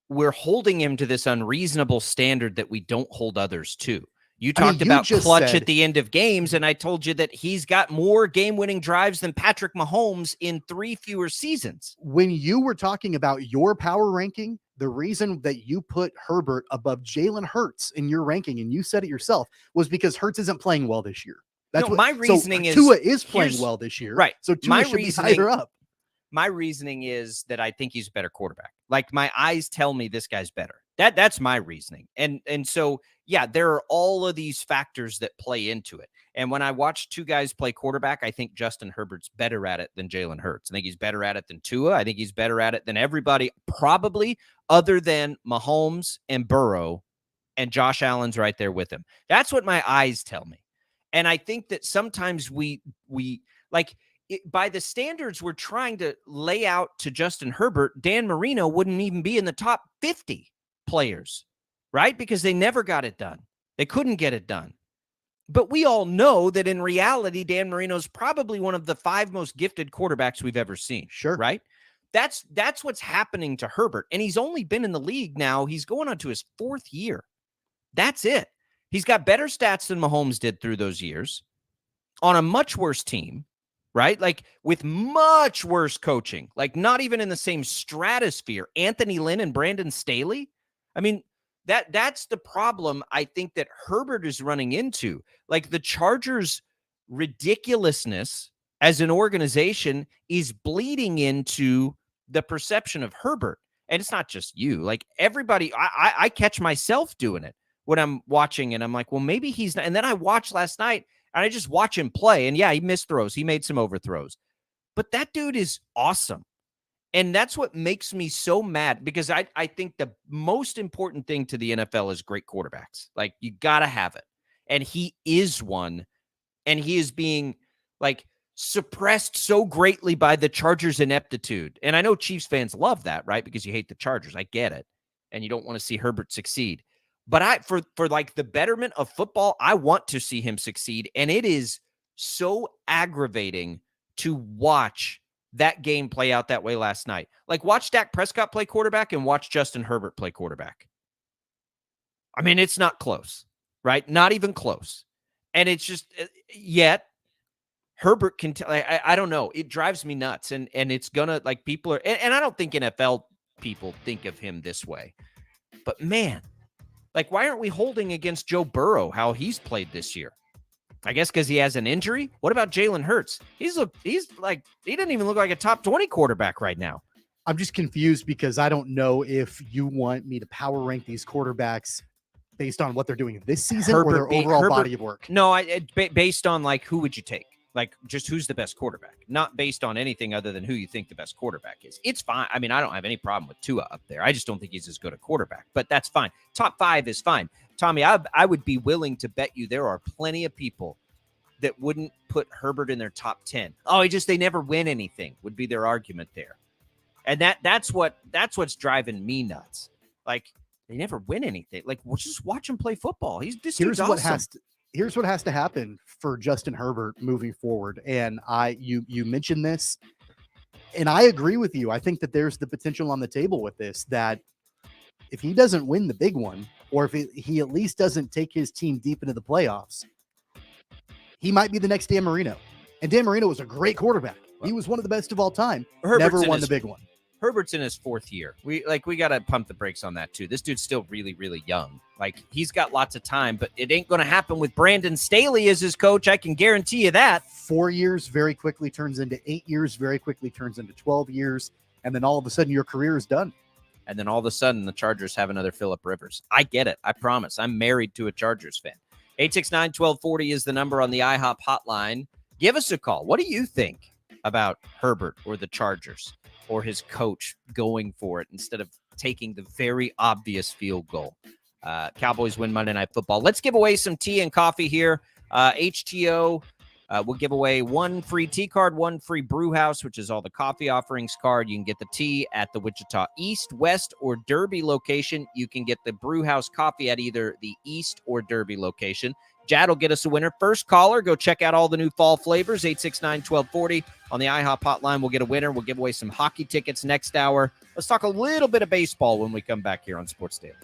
we're holding him to this unreasonable standard that we don't hold others to. You talked about clutch at the end of games, and I told you that he's got more game-winning drives than Patrick Mahomes in 3 fewer seasons. When you were talking about your power ranking, the reason that you put Herbert above Jalen Hurts in your ranking, and you said it yourself, was because Hurts isn't playing well this year. That's my reasoning is Tua is playing well this year, right? So Tua should be higher up. My reasoning is that I think he's a better quarterback. Like, my eyes tell me this guy's better. That's my reasoning. And so, yeah, there are all of these factors that play into it. And when I watch two guys play quarterback, I think Justin Herbert's better at it than Jalen Hurts. I think he's better at it than Tua. I think he's better at it than everybody, probably other than Mahomes and Burrow, and Josh Allen's right there with him. That's what my eyes tell me. And I think that sometimes we like, by the standards we're trying to lay out to Justin Herbert, Dan Marino wouldn't even be in the top 50 players, right? Because they never got it done. They couldn't get it done. But we all know that in reality, Dan Marino is probably one of the 5 most gifted quarterbacks we've ever seen. Sure. Right? That's what's happening to Herbert. And he's only been in the league now. He's going on to his 4th year. That's it. He's got better stats than Mahomes did through those years on a much worse team. Right? Like, with much worse coaching, like not even in the same stratosphere. Anthony Lynn and Brandon Staley. I mean, that's the problem I think that Herbert is running into. Like, the Chargers' ridiculousness as an organization is bleeding into the perception of Herbert. And it's not just you. Like, everybody, I catch myself doing it when I'm watching, and I'm like, well, maybe he's not. And then I watched last night, and I just watch him play. And yeah, he missed throws. He made some overthrows. But that dude is awesome. And that's what makes me so mad, because I think the most important thing to the NFL is great quarterbacks. Like, you got to have it. And he is one. And he is being, like, suppressed so greatly by the Chargers' ineptitude. And I know Chiefs fans love that, right? Because you hate the Chargers. I get it. And you don't want to see Herbert succeed. But for like the betterment of football, I want to see him succeed. And it is so aggravating to watch that game play out that way last night. Like, watch Dak Prescott play quarterback and watch Justin Herbert play quarterback. I mean, it's not close, right? Not even close. And it's just, yet Herbert can tell, I don't know. It drives me nuts. And it's gonna, like, people are, and I don't think NFL people think of him this way, but man, like, why aren't we holding against Joe Burrow how he's played this year? I guess because he has an injury. What about Jalen Hurts? He's like, he doesn't even look like a top 20 quarterback right now. I'm just confused because I don't know if you want me to power rank these quarterbacks based on what they're doing this season or their overall body of work. No, based on, like, who would you take? Like, just who's the best quarterback, not based on anything other than who you think the best quarterback is. It's fine. I mean, I don't have any problem with Tua up there. I just don't think he's as good a quarterback, but that's fine. Top 5 is fine. Tommy, I would be willing to bet you there are plenty of people that wouldn't put Herbert in their top 10. Oh, they never win anything would be their argument there. And that's what's driving me nuts. Like, they never win anything. Like, we'll just watch him play football. Here's what has to happen for Justin Herbert moving forward. And you mentioned this, and I agree with you. I think that there's the potential on the table with this, that if he doesn't win the big one, or if he at least doesn't take his team deep into the playoffs, he might be the next Dan Marino. And Dan Marino was a great quarterback. He was one of the best of all time. Never won the big one. Herbert's in his 4th year. We got to pump the brakes on that too. This dude's still really, really young. Like, he's got lots of time, but it ain't going to happen with Brandon Staley as his coach. I can guarantee you that. 4 years very quickly turns into 8 years, very quickly turns into 12 years. And then all of a sudden your career is done. And then all of a sudden the Chargers have another Phillip Rivers. I get it. I promise. I'm married to a Chargers fan. 869-1240 is the number on the IHOP hotline. Give us a call. What do you think about Herbert or the Chargers or his coach going for it instead of taking the very obvious field goal? Cowboys win Monday Night Football. Let's give away some tea and coffee here. HTO We'll give away 1 free tea card, 1 free brew house, which is all the coffee offerings card. You can get the tea at the Wichita East, West, or Derby location. You can get the brew house coffee at either the East or Derby location. Jad will get us a winner. First caller, go check out all the new fall flavors, 869-1240. On the IHOP hotline, we'll get a winner. We'll give away some hockey tickets next hour. Let's talk a little bit of baseball when we come back here on Sports Daily.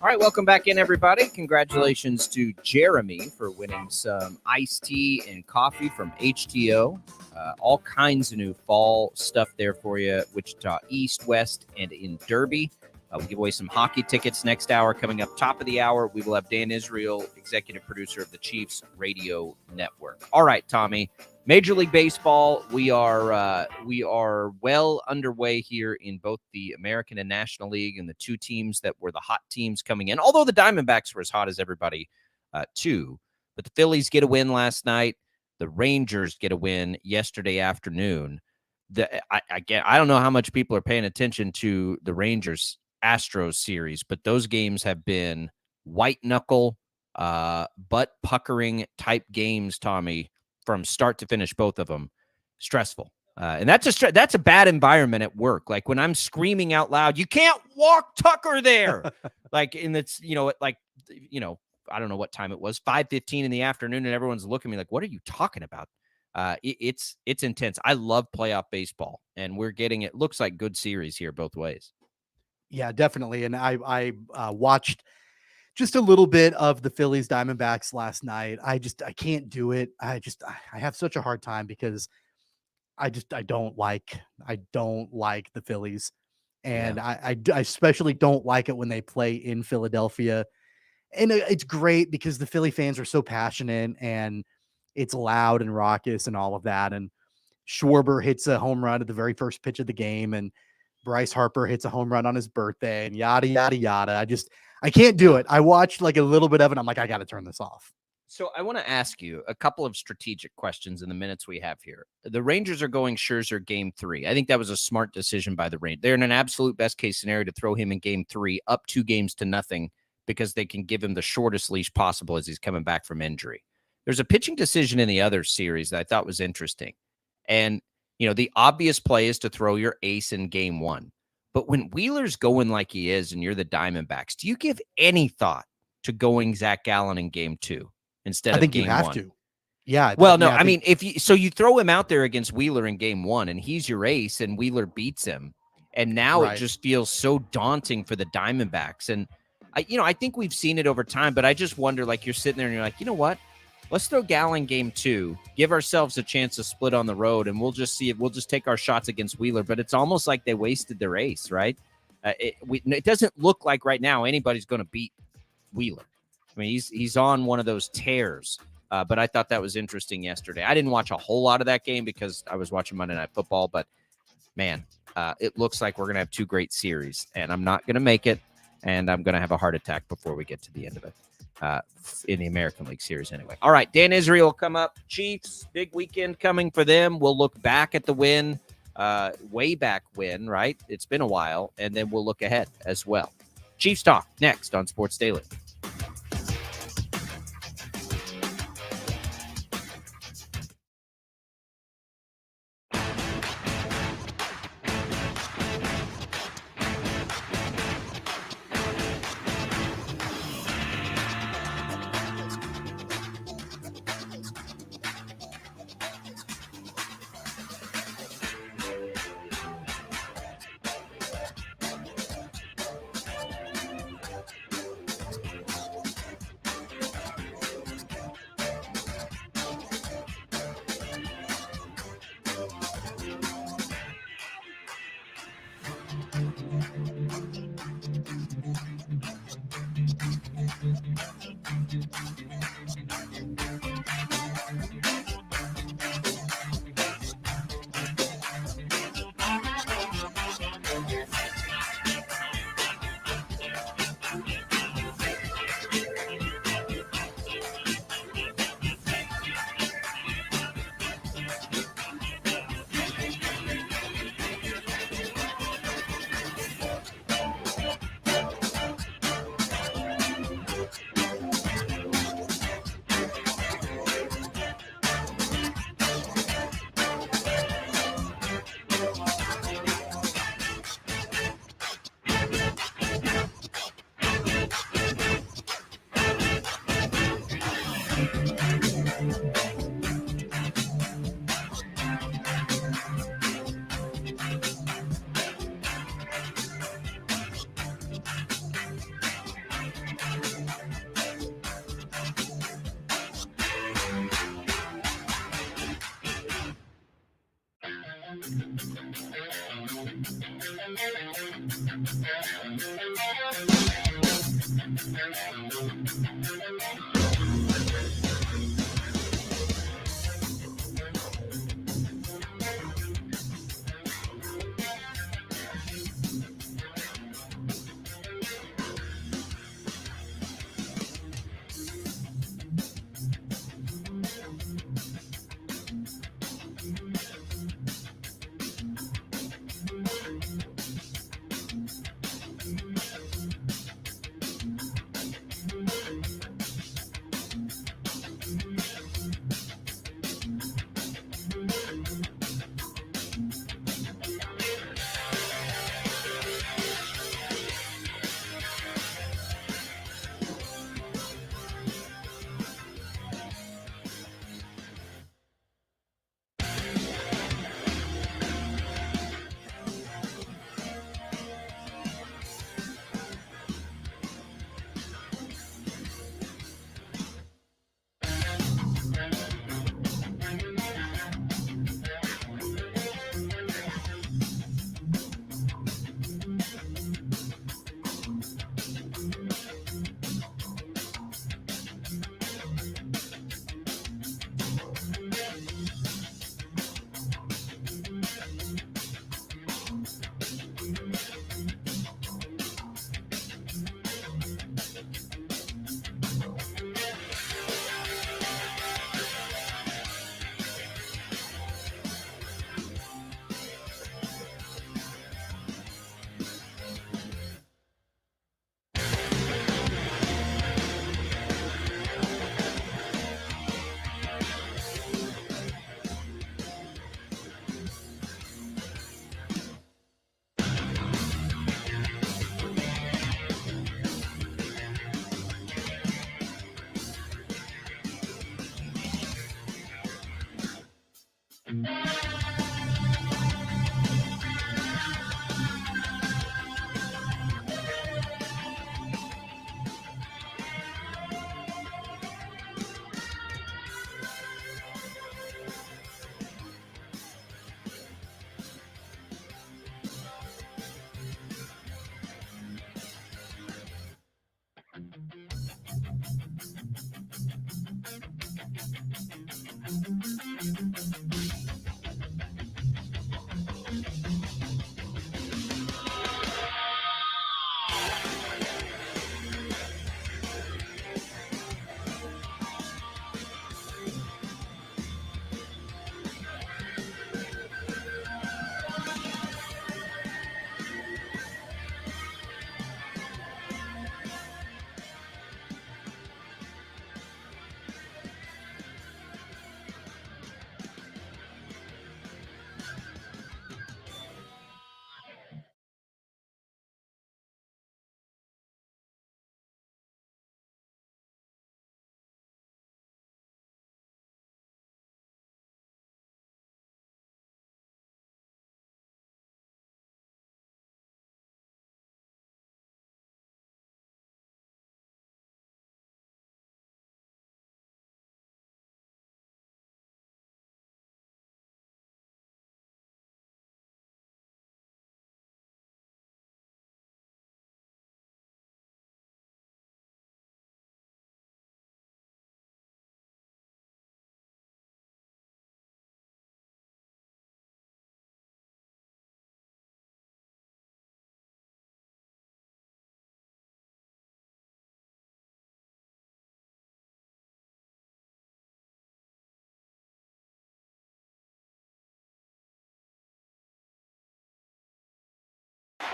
All right, welcome back in, everybody. Congratulations to Jeremy for winning some iced tea and coffee from HTO. All kinds of new fall stuff there for you, Wichita East, West, and in Derby. We'll give away some hockey tickets next hour. Coming up top of the hour, we will have Dan Israel, executive producer of the Chiefs Radio Network. All right, Tommy. Major League Baseball, we are well underway here in both the American and National League, and the two teams that were the hot teams coming in, although the Diamondbacks were as hot as everybody too. But the Phillies get a win last night. The Rangers get a win yesterday afternoon. I don't know how much people are paying attention to the Rangers-Astros series, but those games have been white-knuckle, butt-puckering type games, Tommy, from start to finish, both of them. Stressful. And that's a bad environment at work. Like when I'm screaming out loud, you can't walk Tucker there. Like, and it's, I don't know what time it was, 5:15 in the afternoon, and everyone's looking at me like, what are you talking about? It's intense. I love playoff baseball, and we're getting, it looks like good series here both ways. Yeah, definitely. And I watched just a little bit of the Phillies Diamondbacks last night. I can't do it. I have such a hard time because I don't like the Phillies. And yeah. I especially don't like it when they play in Philadelphia. And it's great because the Philly fans are so passionate and it's loud and raucous and all of that. And Schwarber hits a home run at the very first pitch of the game, and Bryce Harper hits a home run on his birthday, and yada, yada, yada. I can't do it. I watched like a little bit of it. I'm like, I got to turn this off. So I want to ask you a couple of strategic questions in the minutes we have here. The Rangers are going Scherzer game 3. I think that was a smart decision by the Rangers. They're in an absolute best case scenario to throw him in game 3 up 2 games to nothing because they can give him the shortest leash possible as he's coming back from injury. There's a pitching decision in the other series that I thought was interesting. And, the obvious play is to throw your ace in game 1. But when Wheeler's going like he is and you're the Diamondbacks, do you give any thought to going Zach Gallen in game 2 instead of game 1? I think you have to. Yeah. Well, no, I mean, you throw him out there against Wheeler in game 1 and he's your ace and Wheeler beats him. And now It just feels so daunting for the Diamondbacks. And I think we've seen it over time, but I just wonder, like, you're sitting there and you're like, you know what? Let's throw Gallen game 2, give ourselves a chance to split on the road, and we'll just see if we'll just take our shots against Wheeler. But it's almost like they wasted their ace, right? It doesn't look like right now anybody's going to beat Wheeler. I mean, he's on one of those tears. But I thought that was interesting yesterday. I didn't watch a whole lot of that game because I was watching Monday Night Football. But, man, it looks like we're going to have 2 great series. And I'm not going to make it, and I'm going to have a heart attack before we get to the end of it. In the American League Series anyway. All right, Dan Israel will come up. Chiefs, big weekend coming for them. We'll look back at the win, way back when, right? It's been a while, and then we'll look ahead as well. Chiefs Talk next on Sports Daily.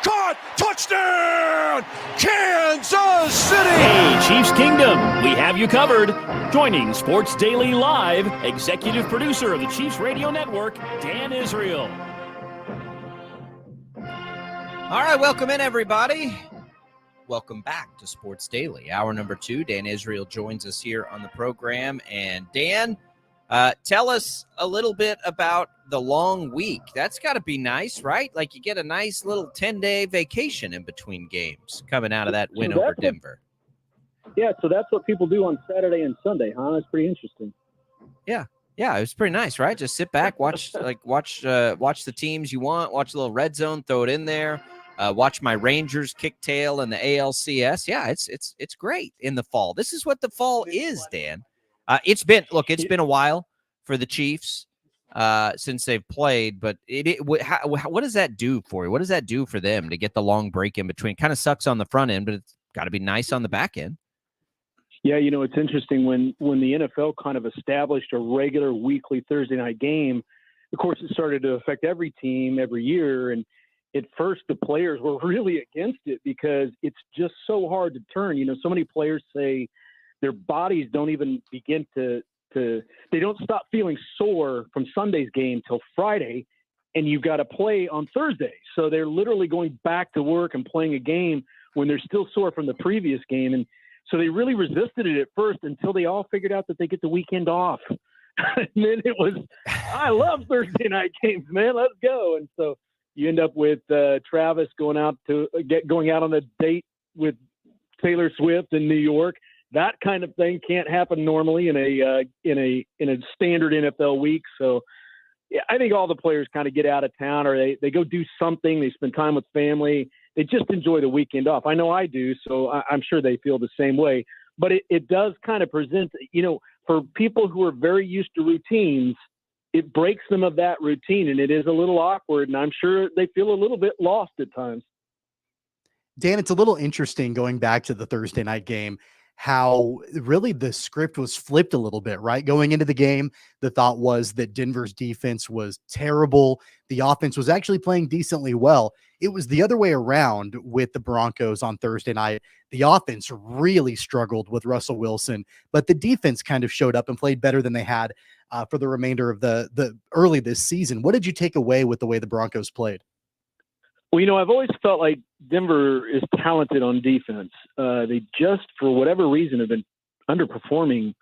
Caught! Touchdown! Kansas City! Hey, Chiefs Kingdom, we have you covered. Joining Sports Daily Live, executive producer of the Chiefs Radio Network, Dan Israel. All right, welcome in, everybody. Welcome back to Sports Daily. Hour number 2, Dan Israel joins us here on the program. And Dan, tell us a little bit about the long week. That's got to be nice, right? Like you get a nice little 10-day vacation in between games coming out of that win over Denver. Yeah, so that's what people do on Saturday and Sunday, huh? That's pretty interesting. Yeah, Yeah, it was pretty nice, right? Just sit back, watch the teams you want, watch a little red zone, throw it in there, watch my Rangers kick tail in the ALCS. Yeah, it's great in the fall. This is what the fall is, Dan. It's been a while for the Chiefs since they've played, but what does that do for you? What does that do for them to get the long break in between? Kind of sucks on the front end, but it's got to be nice on the back end. Yeah, it's interesting when the NFL kind of established a regular weekly Thursday night game. Of course, it started to affect every team every year, and at first the players were really against it because it's just so hard to turn. So many players say their bodies don't even begin to they don't stop feeling sore from Sunday's game till Friday, and you've got to play on Thursday. So they're literally going back to work and playing a game when they're still sore from the previous game. And so they really resisted it at first until they all figured out that they get the weekend off. And then it was, I love Thursday night games, man. Let's go. And so you end up with Travis going out on a date with Taylor Swift in New York. That kind of thing can't happen normally in a standard NFL week. So yeah, I think all the players kind of get out of town, or they go do something. They spend time with family. They just enjoy the weekend off. I know I do, so I'm sure they feel the same way. But it does kind of present, for people who are very used to routines, it breaks them of that routine, and it is a little awkward, and I'm sure they feel a little bit lost at times. Dan, it's a little interesting going back to the Thursday night game, how really the script was flipped a little bit, right? Going into the game, the thought was that Denver's defense was terrible. The offense was actually playing decently well. It was the other way around with the Broncos on Thursday night. The offense really struggled with Russell Wilson, but the defense kind of showed up and played better than they had for the remainder of the early this season. What did you take away with the way the Broncos played? Well, I've always felt like Denver is talented on defense. They just, for whatever reason, have been underperforming,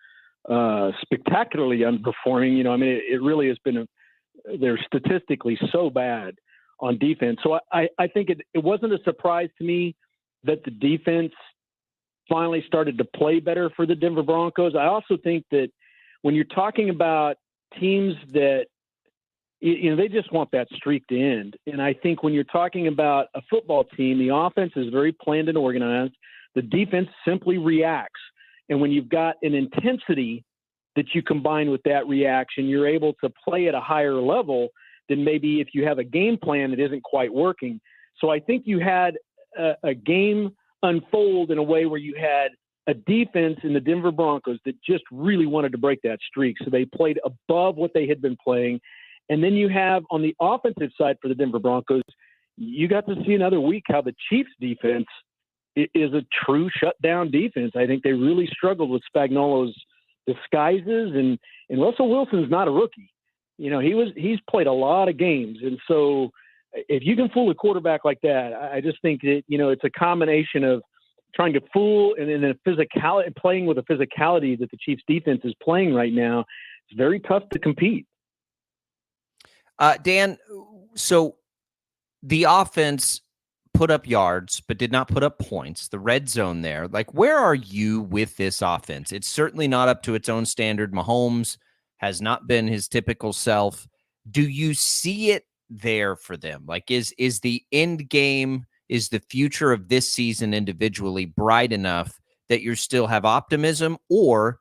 spectacularly underperforming. It really has been they're statistically so bad on defense. So I think it wasn't a surprise to me that the defense finally started to play better for the Denver Broncos. I also think that when you're talking about teams that, they just want that streak to end. And I think when you're talking about a football team, the offense is very planned and organized. The defense simply reacts. And when you've got an intensity that you combine with that reaction, you're able to play at a higher level than maybe if you have a game plan that isn't quite working. So I think you had a game unfold in a way where you had a defense in the Denver Broncos that just really wanted to break that streak. So they played above what they had been playing. And then you have on the offensive side for the Denver Broncos, you got to see another week how the Chiefs defense is a true shutdown defense. I think they really struggled with Spagnuolo's disguises, and Russell Wilson's not a rookie. He's played a lot of games. And so if you can fool a quarterback like that, I just think that, it's a combination of trying to fool and then playing with the physicality that the Chiefs defense is playing right now. It's very tough to compete. Dan, so the offense put up yards, but did not put up points. The red zone there, where are you with this offense? It's certainly not up to its own standard. Mahomes has not been his typical self. Do you see it there for them? Is the end game, is the future of this season individually bright enough that you still have optimism, or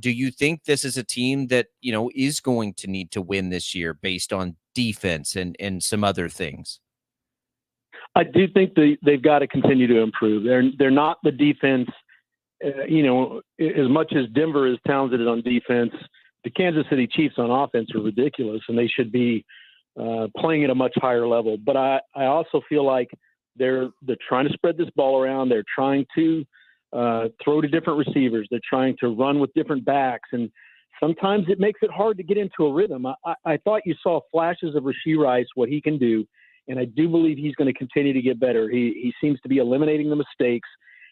do you think this is a team that, is going to need to win this year based on defense and some other things? I do think they've got to continue to improve. They're not the defense, as much as Denver is talented on defense, the Kansas City Chiefs on offense are ridiculous, and they should be playing at a much higher level. But I also feel like they're trying to spread this ball around. They're trying to throw to different receivers. They're trying to run with different backs. And sometimes it makes it hard to get into a rhythm. I thought you saw flashes of Rashee Rice, what he can do. And I do believe he's going to continue to get better. He seems to be eliminating the mistakes.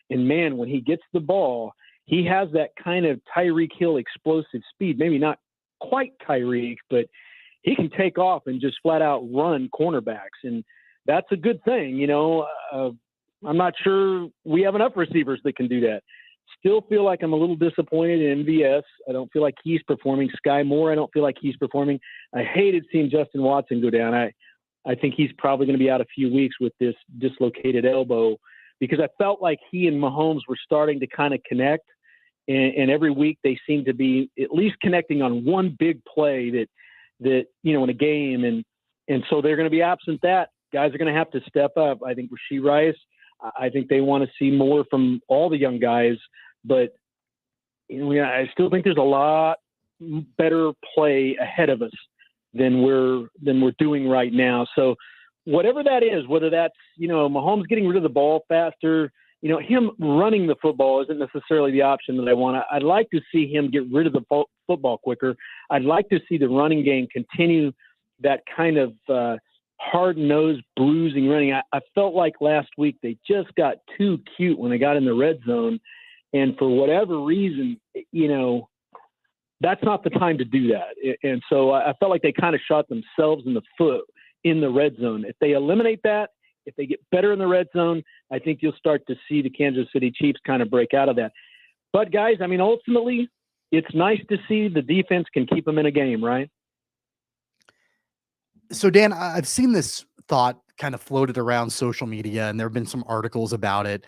And man, when he gets the ball, he has that kind of Tyreek Hill explosive speed. Maybe not quite Tyreek, but he can take off and just flat out run cornerbacks. And that's a good thing. I'm not sure we have enough receivers that can do that. still feel like I'm a little disappointed in MVS. I don't feel like he's performing. Sky Moore, I don't feel like he's performing. I hated seeing Justin Watson go down. I think he's probably going to be out a few weeks with this dislocated elbow, because I felt like he and Mahomes were starting to kind of connect. And every week they seem to be at least connecting on one big play that in a game. And so they're going to be absent that. Guys are going to have to step up. I think Rashee Rice, I think they want to see more from all the young guys. But I still think there's a lot better play ahead of us than we're doing right now. So whatever that is, whether that's Mahomes getting rid of the ball faster, him running the football isn't necessarily the option that I want. I'd like to see him get rid of the football quicker. I'd like to see the running game continue that kind of hard-nosed, bruising running. I felt like last week they just got too cute when they got in the red zone. And for whatever reason, that's not the time to do that. And so I felt like they kind of shot themselves in the foot in the red zone. If they eliminate that, if they get better in the red zone, I think you'll start to see the Kansas City Chiefs kind of break out of that. But, guys, ultimately, it's nice to see the defense can keep them in a game, right? So, Dan, I've seen this thought kind of floated around social media, and there have been some articles about it,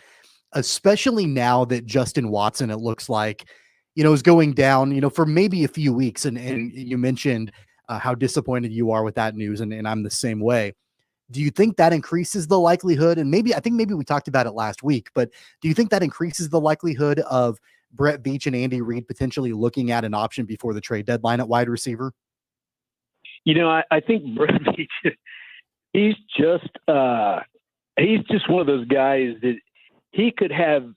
especially now that Justin Watson, it looks like, is going down, for maybe a few weeks. And you mentioned how disappointed you are with that news, and I'm the same way. Do you think that increases the likelihood? And maybe we talked about it last week, but do you think that increases the likelihood of Brett Veach and Andy Reid potentially looking at an option before the trade deadline at wide receiver? I think Brett Veach, he's just one of those guys that he could have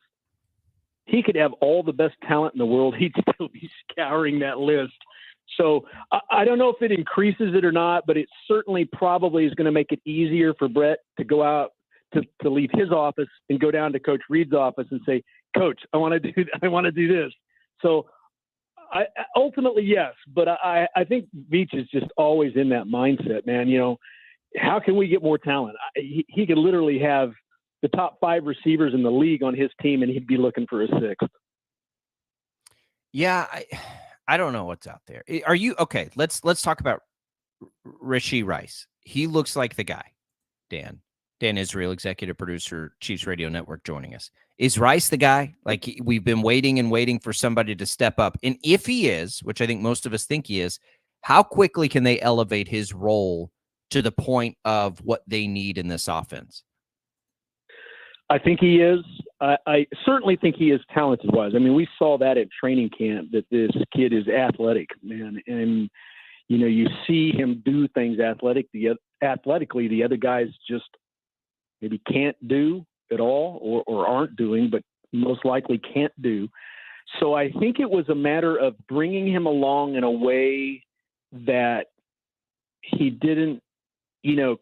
all the best talent in the world. He'd still be scouring that list. So I don't know if it increases it or not, but it certainly probably is going to make it easier for Brett to go out to leave his office and go down to Coach Reid's office and say, Coach, I want to do this. So ultimately, yes, but I think Veach is just always in that mindset, man. How can we get more talent? He could literally have the top 5 receivers in the league on his team, and he'd be looking for a 6th. Yeah, I don't know what's out there. Are you okay? Let's talk about Rashee Rice. He looks like the guy. Dan Israel, executive producer, Chiefs Radio Network, joining us. Is Rice the guy? Like, we've been waiting for somebody to step up. And if he is, which I think most of us think he is, how quickly can they elevate his role to the point of what they need in this offense? I think he is. I certainly think he is talent-wise. We saw that at training camp, that this kid is athletic, man. And, you see him do things athletically the other guys just maybe can't do at all or aren't doing, but most likely can't do. So I think it was a matter of bringing him along in a way that he didn't,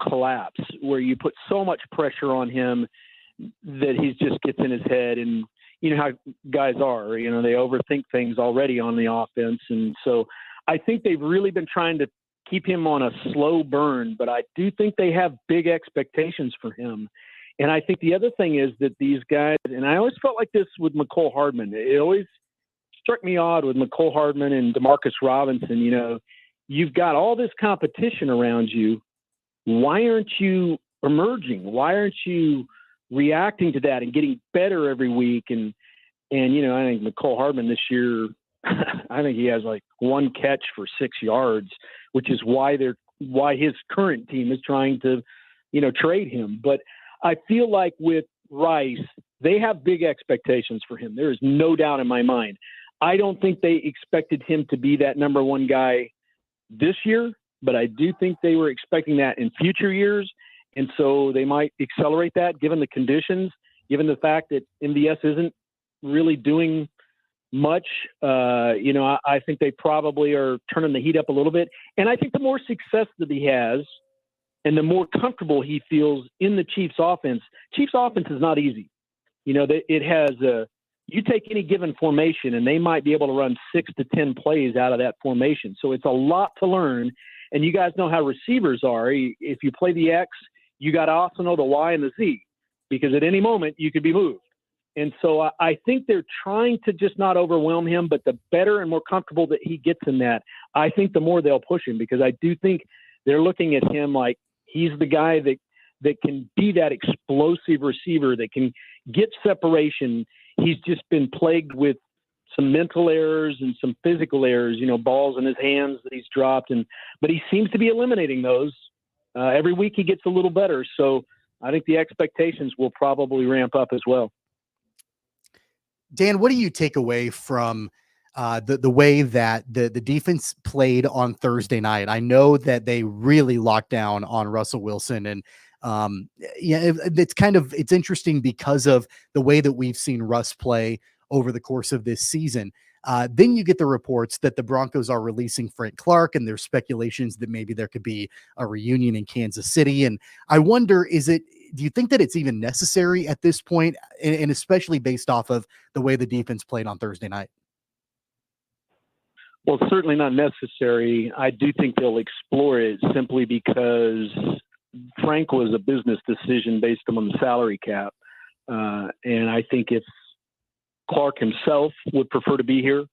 collapse, where you put so much pressure on him that he just gets in his head. And how guys are, they overthink things already on the offense. And so I think they've really been trying to keep him on a slow burn, but I do think they have big expectations for him. And I think the other thing is that these guys, and I always felt like this with McCole Hardman, it always struck me odd with McCole Hardman and Demarcus Robinson. You've got all this competition around you. Why aren't you emerging? Why aren't you reacting to that and getting better every week? And I think McCole Hardman this year, I think he has like 1 catch for 6 yards, which is why his current team is trying to, trade him. But I feel like with Rice, they have big expectations for him. There is no doubt in my mind. I don't think they expected him to be that number 1 guy this year, but I do think they were expecting that in future years. And so they might accelerate that given the conditions, given the fact that MVS isn't really doing much. I think they probably are turning the heat up a little bit. And I think the more success that he has and the more comfortable he feels in the Chiefs offense is not easy. It has you take any given formation and they might be able to run 6 to 10 plays out of that formation. So it's a lot to learn. And you guys know how receivers are. If you play the X, you got to also know the Y and the Z, because at any moment you could be moved. And so I think they're trying to just not overwhelm him, but the better and more comfortable that he gets in that, I think the more they'll push him, because I do think they're looking at him like he's the guy that can be that explosive receiver that can get separation. He's just been plagued with some mental errors and some physical errors, balls in his hands that he's dropped. But he seems to be eliminating those. Every week he gets a little better. So I think the expectations will probably ramp up as well. Dan, what do you take away from the way that the defense played on Thursday night? I know that they really locked down on Russell Wilson, and it's interesting because of the way that we've seen Russ play over the course of this season. Then you get the reports that the Broncos are releasing Frank Clark, and there's speculations that maybe there could be a reunion in Kansas City. And I wonder, do you think that it's even necessary at this point, and especially based off of the way the defense played on Thursday night? Well, it's certainly not necessary. I do think they'll explore it simply because Frank was a business decision based on the salary cap. And I think if Clark himself would prefer to be here,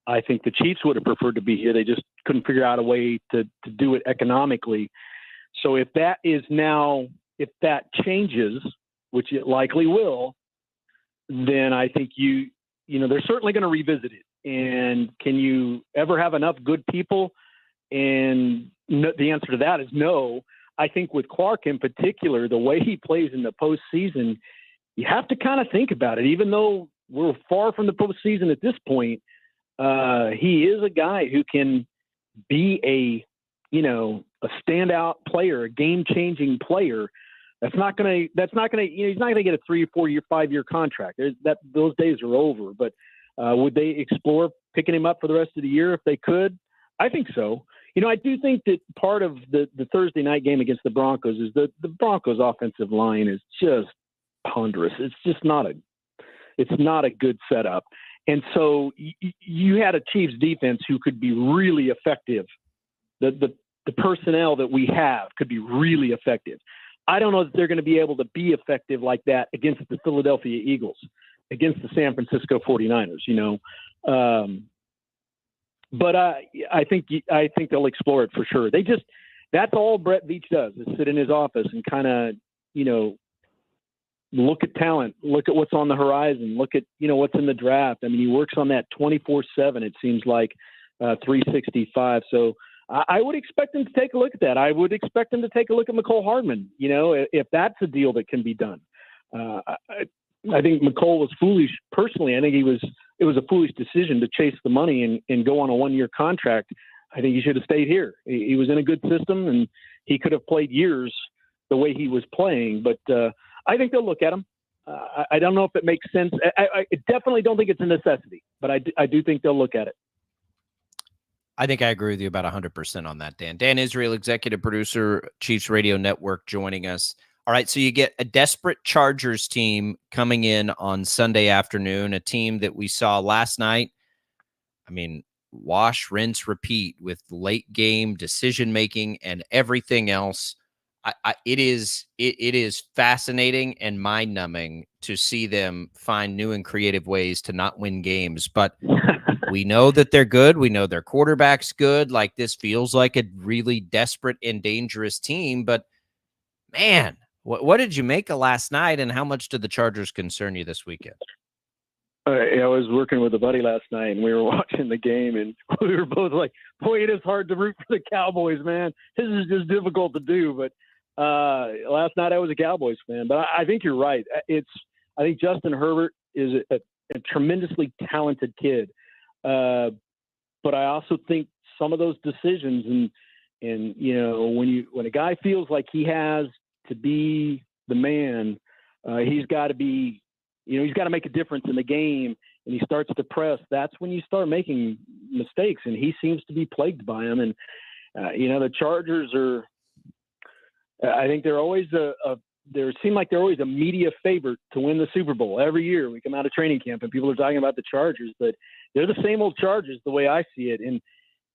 I think the Chiefs would have preferred to be here. They just couldn't figure out a way to do it economically. So if that changes, which it likely will, then I think they're certainly going to revisit it. And can you ever have enough good people? And the answer to that is no. I think with Clark in particular, the way he plays in the postseason, you have to kind of think about it. Even though we're far from the postseason at this point, he is a guy who can be a standout player, a game-changing player. He's not going to get a 3 or 4 year, 5 year contract. Those days are over. But would they explore picking him up for the rest of the year if they could? I think so. I do think that part of the Thursday night game against the Broncos is the Broncos offensive line is just ponderous. It's just not a good setup. And so you had a Chiefs defense who could be really effective. The personnel that we have could be really effective. I don't know that they're going to be able to be effective like that against the Philadelphia Eagles, against the San Francisco 49ers, But I think they'll explore it for sure. That's all Brett Veach does, is sit in his office and kind of, look at talent, look at what's on the horizon, look at, what's in the draft. I mean, he works on that 24/7, it seems like, 365. So I would expect him to take a look at that. I would expect him to take a look at Mecole Hardman, if that's a deal that can be done. I think Mecole was foolish. Personally, I think it was a foolish decision to chase the money and go on a 1 year contract. I think he should have stayed here. He was in a good system, and he could have played years the way he was playing. But I think they'll look at him. I don't know if it makes sense. I definitely don't think it's a necessity, but I do think they'll look at it. I think I agree with you about 100% on that, Dan. Dan Israel, executive producer, Chiefs Radio Network, joining us. All right, so you get a desperate Chargers team coming in on Sunday afternoon, a team that we saw last night. I mean, wash, rinse, repeat with late game decision-making and everything else. It is fascinating and mind-numbing to see them find new and creative ways to not win games. But we know that they're good. We know their quarterback's good. Like, this feels like a really desperate and dangerous team. But, man, what did you make of last night, and how much did the Chargers concern you this weekend? I was working with a buddy last night, and we were watching the game, and we were both like, boy, it is hard to root for the Cowboys, man. This is just difficult to do. But last night I was a Cowboys fan. But I think you're right. I think Justin Herbert is a tremendously talented kid. But I also think some of those decisions and when a guy feels like he has to be the man, he's got to be, he's got to make a difference in the game, and he starts to press. That's when you start making mistakes, and he seems to be plagued by them. And the Chargers are, I think they're always they seem like they're always a media favorite to win the Super Bowl. Every year we come out of training camp and people are talking about the Chargers, but they're the same old Chargers the way I see it. And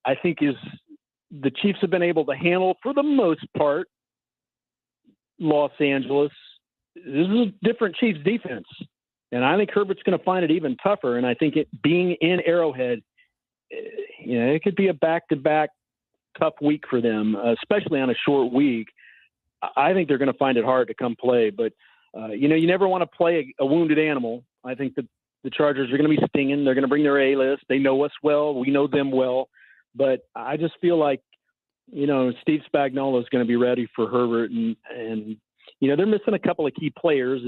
I think the Chiefs have been able to handle, for the most part, Los Angeles. This is a different Chiefs defense. And I think Herbert's going to find it even tougher. And I think it being in Arrowhead, it could be a back-to-back tough week for them, especially on a short week. I think they're going to find it hard to come play. But, you never want to play a wounded animal. I think that the Chargers are going to be stinging. They're going to bring their A-list. They know us well. We know them well. But I just feel like, Steve Spagnuolo is going to be ready for Herbert. And they're missing a couple of key players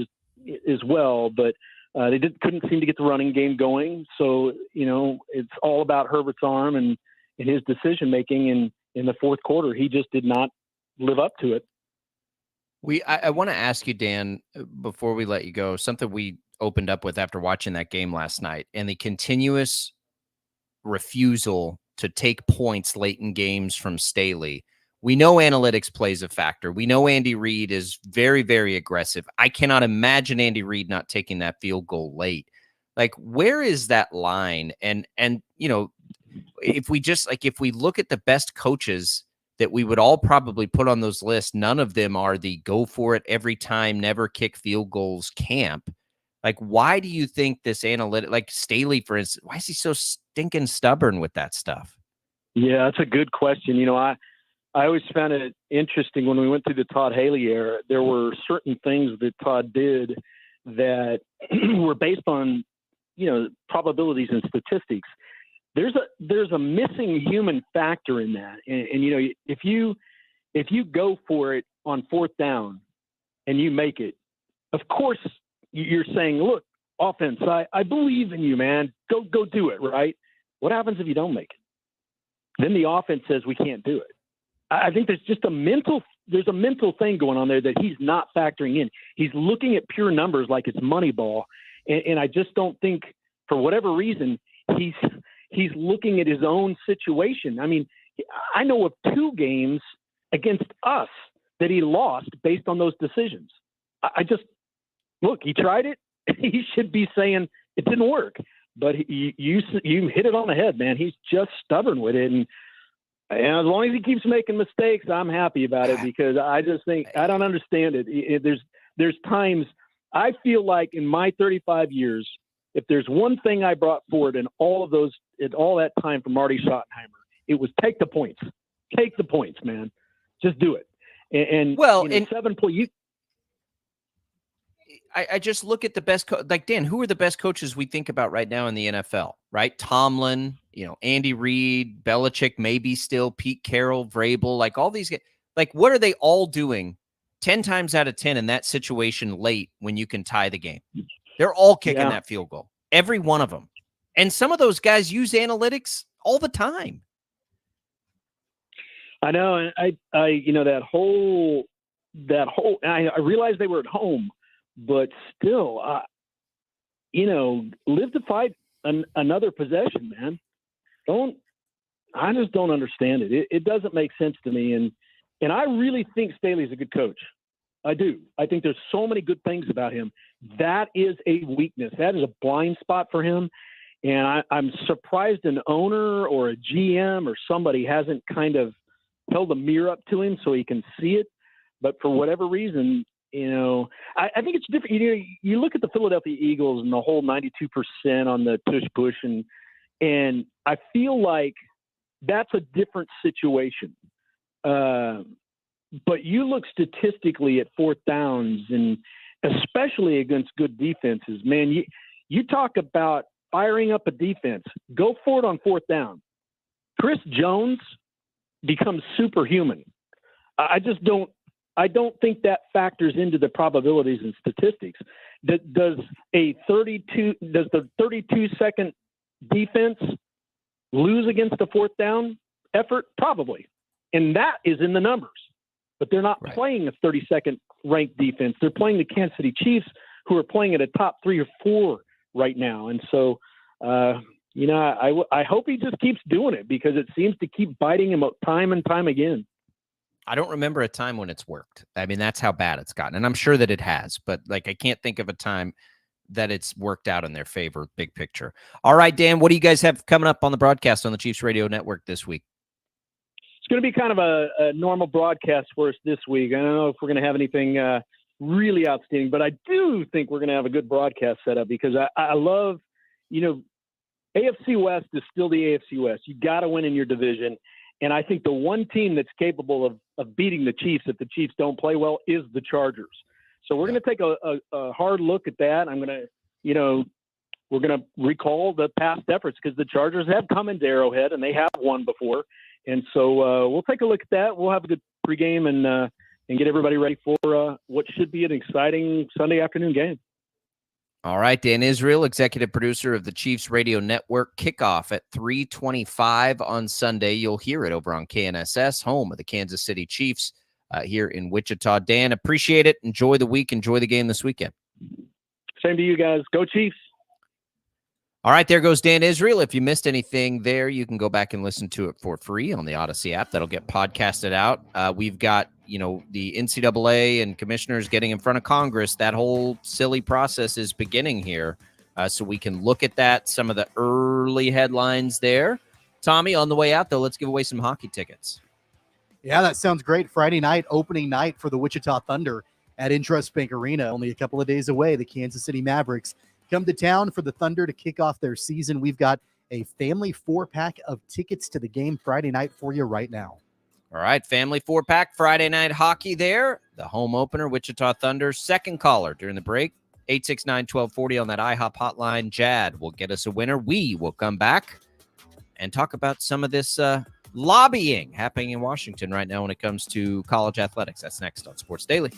as well, but they couldn't seem to get the running game going. So, it's all about Herbert's arm and his decision making. And in the fourth quarter, he just did not live up to it. I want to ask you, Dan, before we let you go, something we opened up with after watching that game last night, and the continuous refusal to take points late in games from Staley. We know analytics plays a factor. We know Andy Reid is very, very aggressive. I cannot imagine Andy Reid not taking that field goal late. Like, where is that line? And if we look at the best coaches that we would all probably put on those lists, none of them are the go for it every time, never kick field goals camp. Like, why do you think this analytic, like Staley, for instance, why is he so stinking stubborn with that stuff? Yeah, that's a good question. I always found it interesting when we went through the Todd Haley era. There were certain things that Todd did that were based on, probabilities and statistics. There's a missing human factor in that. And if you go for it on fourth down and you make it, of course you're saying, look, offense, I believe in you, man. Go do it, right? What happens if you don't make it? Then the offense says we can't do it. I think there's just a mental thing going on there that he's not factoring in. He's looking at pure numbers like it's Moneyball. And I just don't think, for whatever reason, he's looking at his own situation. I mean, I know of 2 games against us that he lost based on those decisions. Look, he tried it. He should be saying it didn't work. But you hit it on the head, man. He's just stubborn with it. And as long as he keeps making mistakes, I'm happy about it, because I just think I don't understand it. There's times I feel like in my 35 years, if there's one thing I brought forward in all that time from Marty Schottenheimer, it was take the points. Take the points, man. Just do it. And 7 points. I just look at the best, like Dan, who are the best coaches we think about right now in the NFL, right? Tomlin, Andy Reid, Belichick, maybe still Pete Carroll, Vrabel, like all these guys. Like, what are they all doing 10 times out of 10 in that situation late when you can tie the game? They're all kicking that field goal, every one of them. And some of those guys use analytics all the time. I know. And I that whole, I realized they were at home, but still, live to fight another possession, man. I just don't understand it. It doesn't make sense to me. And I really think Staley's a good coach. I do. I think there's so many good things about him. That is a weakness. That is a blind spot for him. And I'm surprised an owner or a GM or somebody hasn't kind of held a mirror up to him so he can see it. But for whatever reason, I think it's different. You look at the Philadelphia Eagles and the whole 92% on the tush push, and I feel like that's a different situation. But you look statistically at fourth downs, and especially against good defenses, man, you talk about firing up a defense. Go for it on fourth down. Chris Jones becomes superhuman. I don't think that factors into the probabilities and statistics. Does the 32-second defense lose against a fourth down effort? Probably. And that is in the numbers. But they're not playing a 32nd ranked defense. They're playing the Kansas City Chiefs, who are playing at a top 3 or 4 right now. And so, I hope he just keeps doing it, because it seems to keep biting him up time and time again. I don't remember a time when it's worked. I mean, that's how bad it's gotten. And I'm sure that it has, but I can't think of a time that it's worked out in their favor, big picture. All right, Dan, what do you guys have coming up on the broadcast on the Chiefs Radio Network this week? It's going to be kind of a normal broadcast for us this week. I don't know if we're going to have anything really outstanding. But I do think we're going to have a good broadcast setup because I love, AFC West is still the AFC West. You got to win in your division. And I think the one team that's capable of beating the Chiefs if the Chiefs don't play well is the Chargers. So we're going to take a hard look at that. I'm going to, we're going to recall the past efforts because the Chargers have come into Arrowhead and they have won before. And so we'll take a look at that. We'll have a good pregame and get everybody ready for what should be an exciting Sunday afternoon game. All right, Dan Israel, executive producer of the Chiefs Radio Network. Kickoff at 3:25 on Sunday. You'll hear it over on KNSS, home of the Kansas City Chiefs here in Wichita. Dan, appreciate it. Enjoy the week. Enjoy the game this weekend. Same to you guys. Go Chiefs. All right, there goes Dan Israel. If you missed anything there, you can go back and listen to it for free on the Odyssey app. That'll get podcasted out. We've got, the NCAA and commissioners getting in front of Congress. That whole silly process is beginning here. So we can look at that, some of the early headlines there. Tommy, on the way out, though, let's give away some hockey tickets. Yeah, that sounds great. Friday night, opening night for the Wichita Thunder at Intrust Bank Arena. Only a couple of days away, the Kansas City Mavericks come to town for the Thunder to kick off their season. We've got a family 4-pack of tickets to the game Friday night for you right now. All right, family 4-pack, Friday night hockey there. The home opener, Wichita Thunder. Second caller during the break, 869-1240 on that IHOP hotline. Jad will get us a winner. We will come back and talk about some of this lobbying happening in Washington right now when it comes to college athletics. That's next on Sports Daily.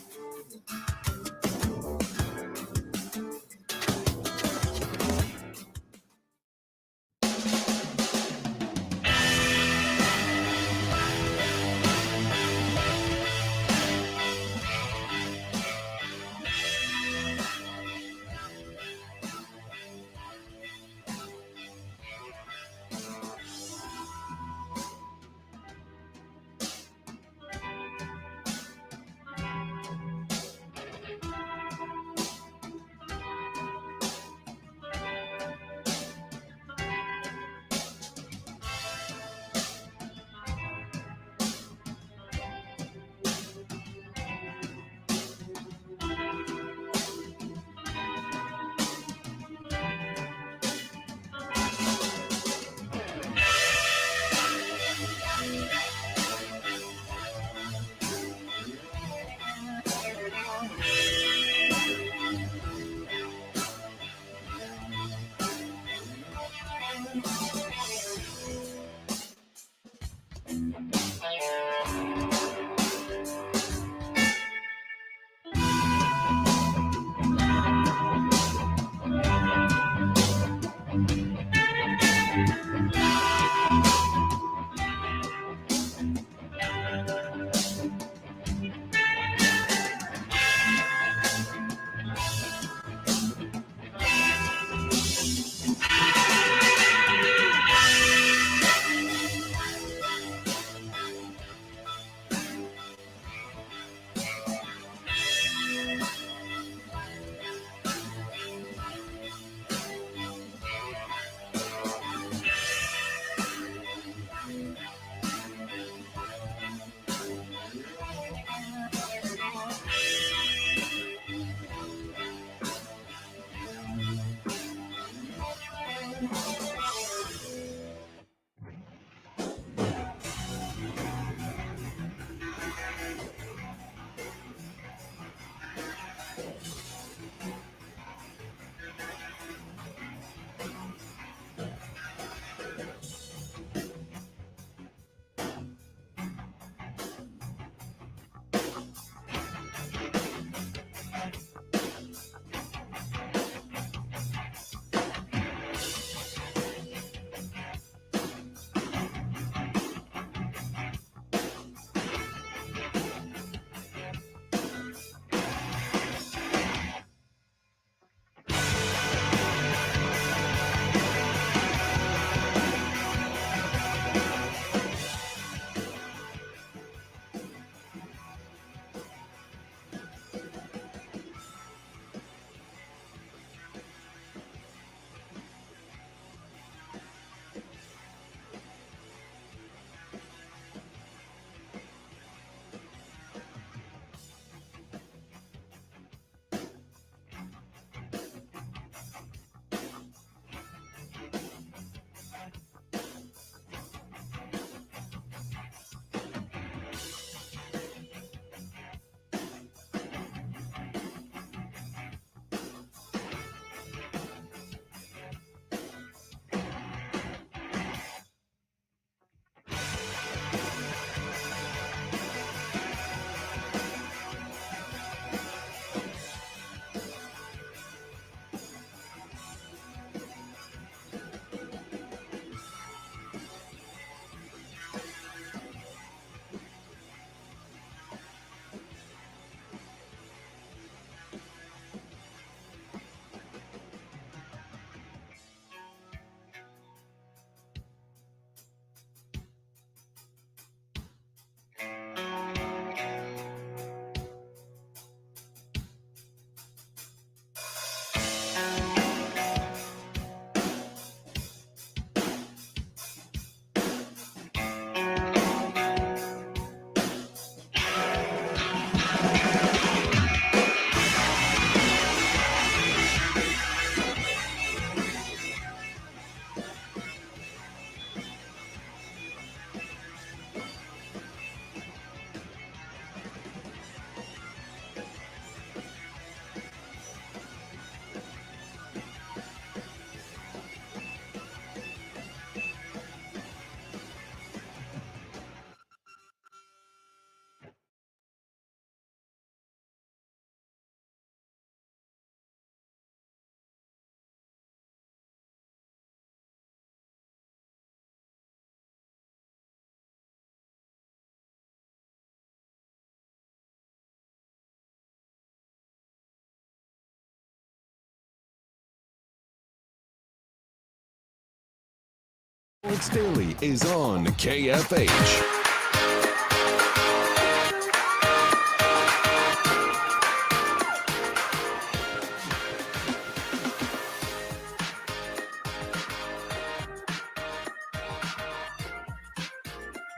Sports Daily is on KFH.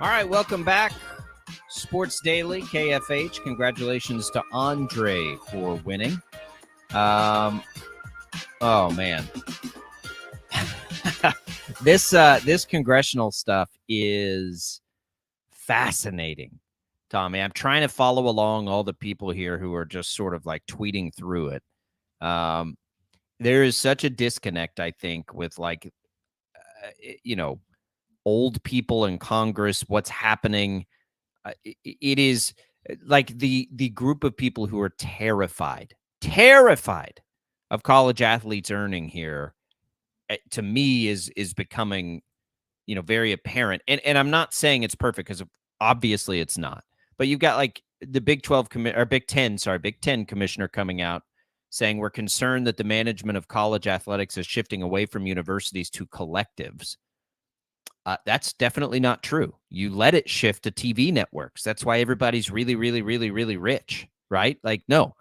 All right, welcome back. Sports Daily, KFH. Congratulations to Andre for winning. Oh, man. This congressional stuff is fascinating, Tommy. I'm trying to follow along all the people here who are just sort of like tweeting through it. There is such a disconnect, I think, with old people in Congress, what's happening. It is like the group of people who are terrified of college athletes earning here, to me is becoming, very apparent. And I'm not saying it's perfect, because obviously it's not. But you've got like the Big 10 commissioner coming out saying, we're concerned that the management of college athletics is shifting away from universities to collectives. That's definitely not true. You let it shift to TV networks. That's why everybody's really, really, really, really rich, right? No,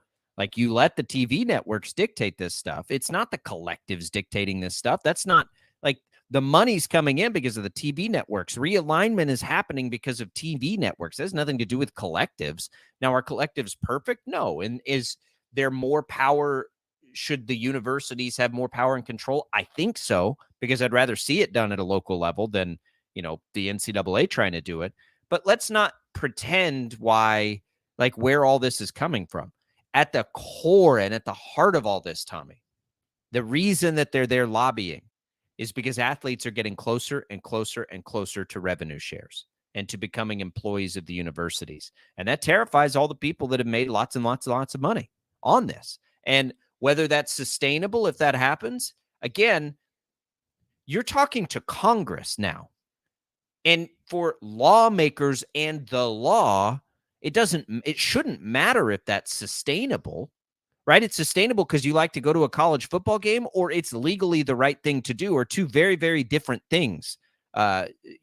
you let the TV networks dictate this stuff. It's not the collectives dictating this stuff. That's not the money's coming in because of the TV networks. Realignment is happening because of TV networks. It has nothing to do with collectives. Now, are collectives perfect? No. And is there more power? Should the universities have more power and control? I think so, because I'd rather see it done at a local level than, the NCAA trying to do it. But let's not pretend where all this is coming from. At the core and at the heart of all this, Tommy, the reason that they're there lobbying is because athletes are getting closer and closer and closer to revenue shares and to becoming employees of the universities. And that terrifies all the people that have made lots and lots and lots of money on this. And whether that's sustainable, if that happens, again, you're talking to Congress now. And for lawmakers and the law, it shouldn't matter if that's sustainable, right? It's sustainable because you like to go to a college football game, or it's legally the right thing to do, or two very, very different things.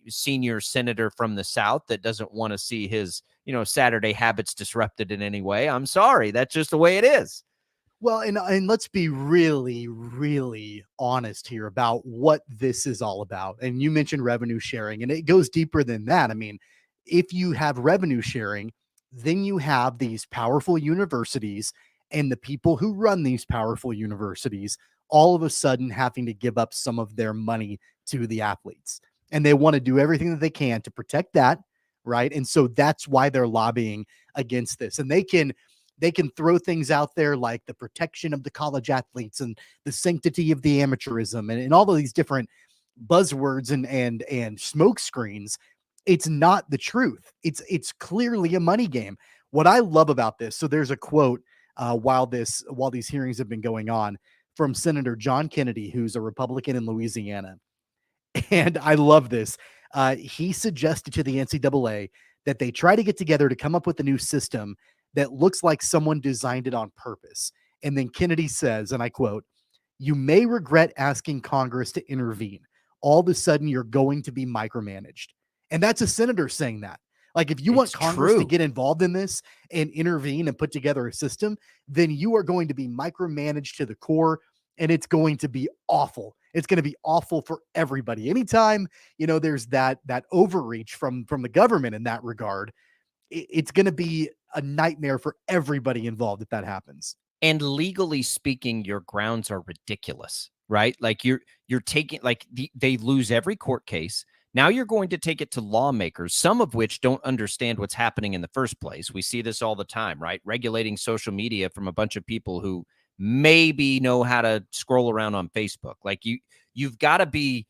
Senior senator from the South that doesn't want to see his, Saturday habits disrupted in any way. I'm sorry. That's just the way it is. Well, and let's be really, really honest here about what this is all about. And you mentioned revenue sharing, and it goes deeper than that. I mean, if you have revenue sharing, then you have these powerful universities and the people who run these powerful universities all of a sudden having to give up some of their money to the athletes. And they want to do everything that they can to protect that, right? And so that's why they're lobbying against this. And they can throw things out there like the protection of the college athletes and the sanctity of the amateurism and all of these different buzzwords and smoke screens. It's not the truth. It's clearly a money game. What I love about this, so there's a quote while these hearings have been going on from Senator John Kennedy, who's a Republican in Louisiana. And I love this. He suggested to the NCAA that they try to get together to come up with a new system that looks like someone designed it on purpose. And then Kennedy says, and I quote, "You may regret asking Congress to intervene. All of a sudden, you're going to be micromanaged." And that's a senator saying that. Like, if you want Congress to get involved in this and intervene and put together a system, then you are going to be micromanaged to the core, and it's going to be awful. It's going to be awful for everybody. Anytime, there's that overreach from the government in that regard, it's going to be a nightmare for everybody involved if that happens. And legally speaking, your grounds are ridiculous, right? Like you're taking, they lose every court case. Now you're going to take it to lawmakers, some of which don't understand what's happening in the first place. We see this all the time, right? Regulating social media from a bunch of people who maybe know how to scroll around on Facebook. You've got to be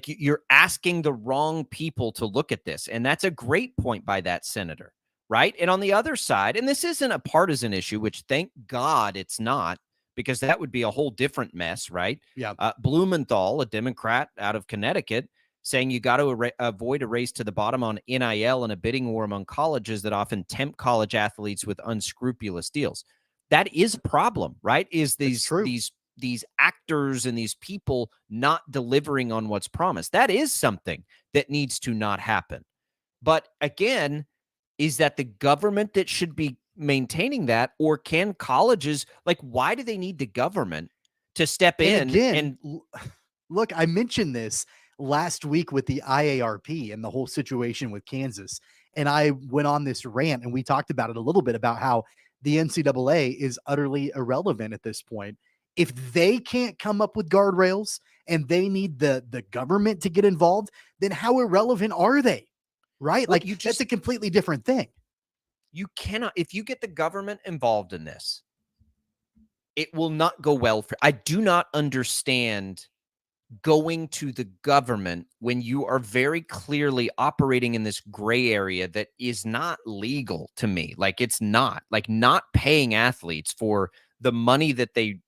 you're asking the wrong people to look at this. And that's a great point by that senator. Right. And on the other side, and this isn't a partisan issue, which thank God it's not, because that would be a whole different mess. Right. Yeah. Blumenthal, a Democrat out of Connecticut, saying you got to avoid a race to the bottom on NIL and a bidding war among colleges that often tempt college athletes with unscrupulous deals. That is a problem, right? Is these these actors and these people not delivering on what's promised. That is something that needs to not happen. But again, is that the government that should be maintaining that, or can colleges, like, why do they need the government to step in? And look, I mentioned this last week with the IARP and the whole situation with Kansas. And I went on this rant and we talked about it a little bit about how the NCAA is utterly irrelevant at this point. If they can't come up with guardrails and they need the government to get involved, then how irrelevant are they? Right? Well, like, that's a completely different thing. You cannot, if you get the government involved in this, it will not go well for, I do not understand going to the government when you are very clearly operating in this gray area that is not legal to me. Like, it's not, like, not paying athletes for the money that they,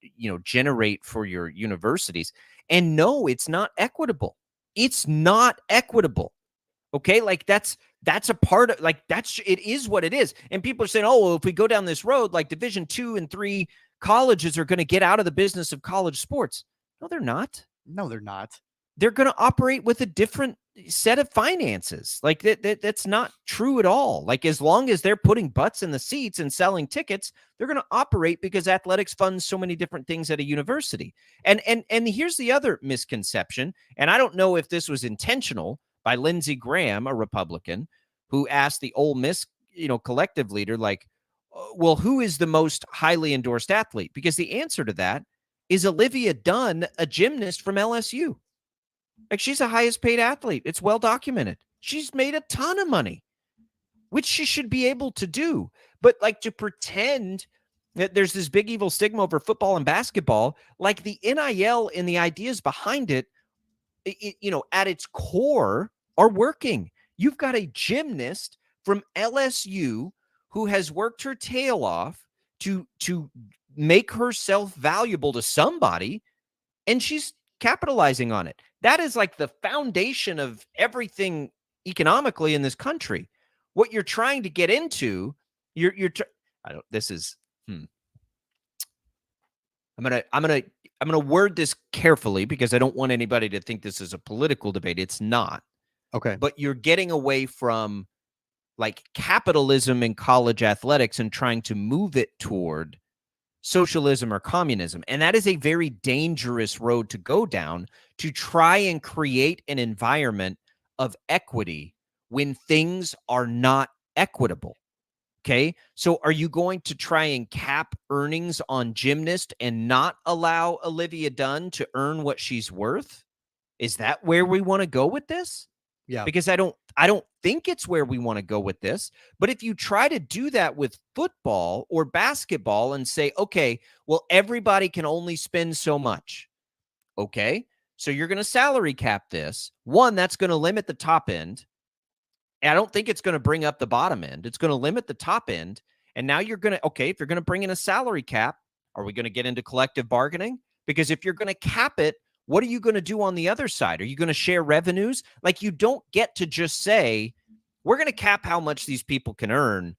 generate for your universities. And no, it's not equitable. It's not equitable. Okay. Like, that's a part of, like, it is what it is. And people are saying, oh, well, if we go down this road, like Division II and III colleges are going to get out of the business of college sports. No, they're not. No, they're not. They're going to operate with a different set of finances. Like, that's not true at all. Like, as long as they're putting butts in the seats and selling tickets, they're going to operate because athletics funds so many different things at a university. And here's the other misconception. And I don't know if this was intentional by Lindsey Graham, a Republican, who asked the Ole Miss, collective leader, like, well, who is the most highly endorsed athlete? Because the answer to that is Olivia Dunn, a gymnast from LSU. Like, she's the highest paid athlete. It's well documented. She's made a ton of money, which she should be able to do. But, like, to pretend that there's this big evil stigma over football and basketball, like, the NIL and the ideas behind it, at its core are working. You've got a gymnast from LSU who has worked her tail off to make herself valuable to somebody, and she's capitalizing on it. That is like the foundation of everything economically in this country. What you're trying to get into, I'm gonna word this carefully because I don't want anybody to think this is a political debate. It's not. Okay. But you're getting away from, like, capitalism in college athletics and trying to move it toward socialism or communism. And that is a very dangerous road to go down, to try and create an environment of equity when things are not equitable. Okay. So are you going to try and cap earnings on gymnasts and not allow Olivia Dunn to earn what she's worth? Is that where we want to go with this? Yeah. Because I don't think it's where we want to go with this. But if you try to do that with football or basketball and say, okay, well, everybody can only spend so much. Okay. So you're going to salary cap this. One, that's going to limit the top end. And I don't think it's going to bring up the bottom end. It's going to limit the top end. And now you're going to, okay, if you're going to bring in a salary cap, are we going to get into collective bargaining? Because if you're going to cap it, what are you going to do on the other side? Are you going to share revenues? Like, you don't get to just say, we're going to cap how much these people can earn,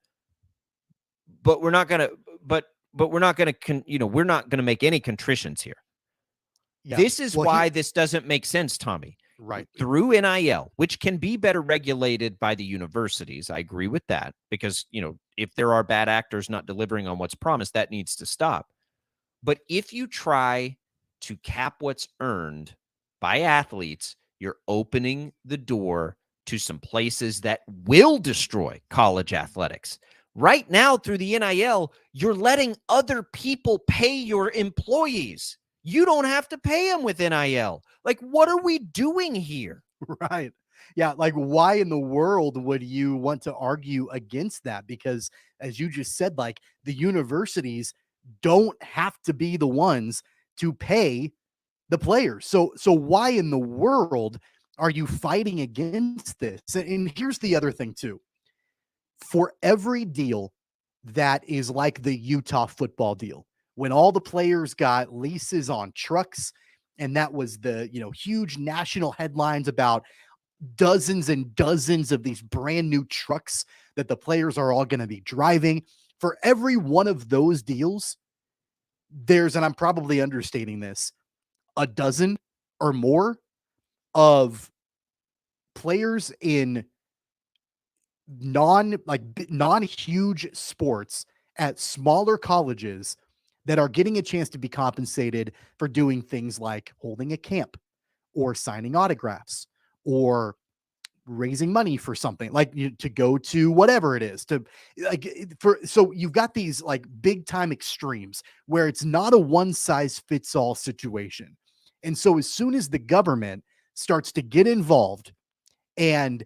but we're not going to, but we're not going to, we're not going to make any contritions here. Yeah. This is why this doesn't make sense, Tommy. Right. Through NIL, which can be better regulated by the universities. I agree with that because, if there are bad actors not delivering on what's promised, that needs to stop. But if you try to cap what's earned by athletes, you're opening the door to some places that will destroy college athletics. Right now, through the NIL, you're letting other people pay your employees. You don't have to pay them with NIL. Like, what are we doing here? Right. Yeah. Like, why in the world would you want to argue against that? Because, as you just said, like, the universities don't have to be the ones to pay the players. So why in the world are you fighting against this? And here's the other thing too. For every deal that is like the Utah football deal, when all the players got leases on trucks, and that was the, huge national headlines about dozens and dozens of these brand new trucks that the players are all going to be driving. For every one of those deals, there's, and I'm probably understating this, a dozen or more of players in non-huge sports at smaller colleges that are getting a chance to be compensated for doing things like holding a camp or signing autographs or raising money for something, like to go to whatever it is, to like so you've got these like big time extremes where it's not a one size fits all situation. And so as soon as the government starts to get involved, and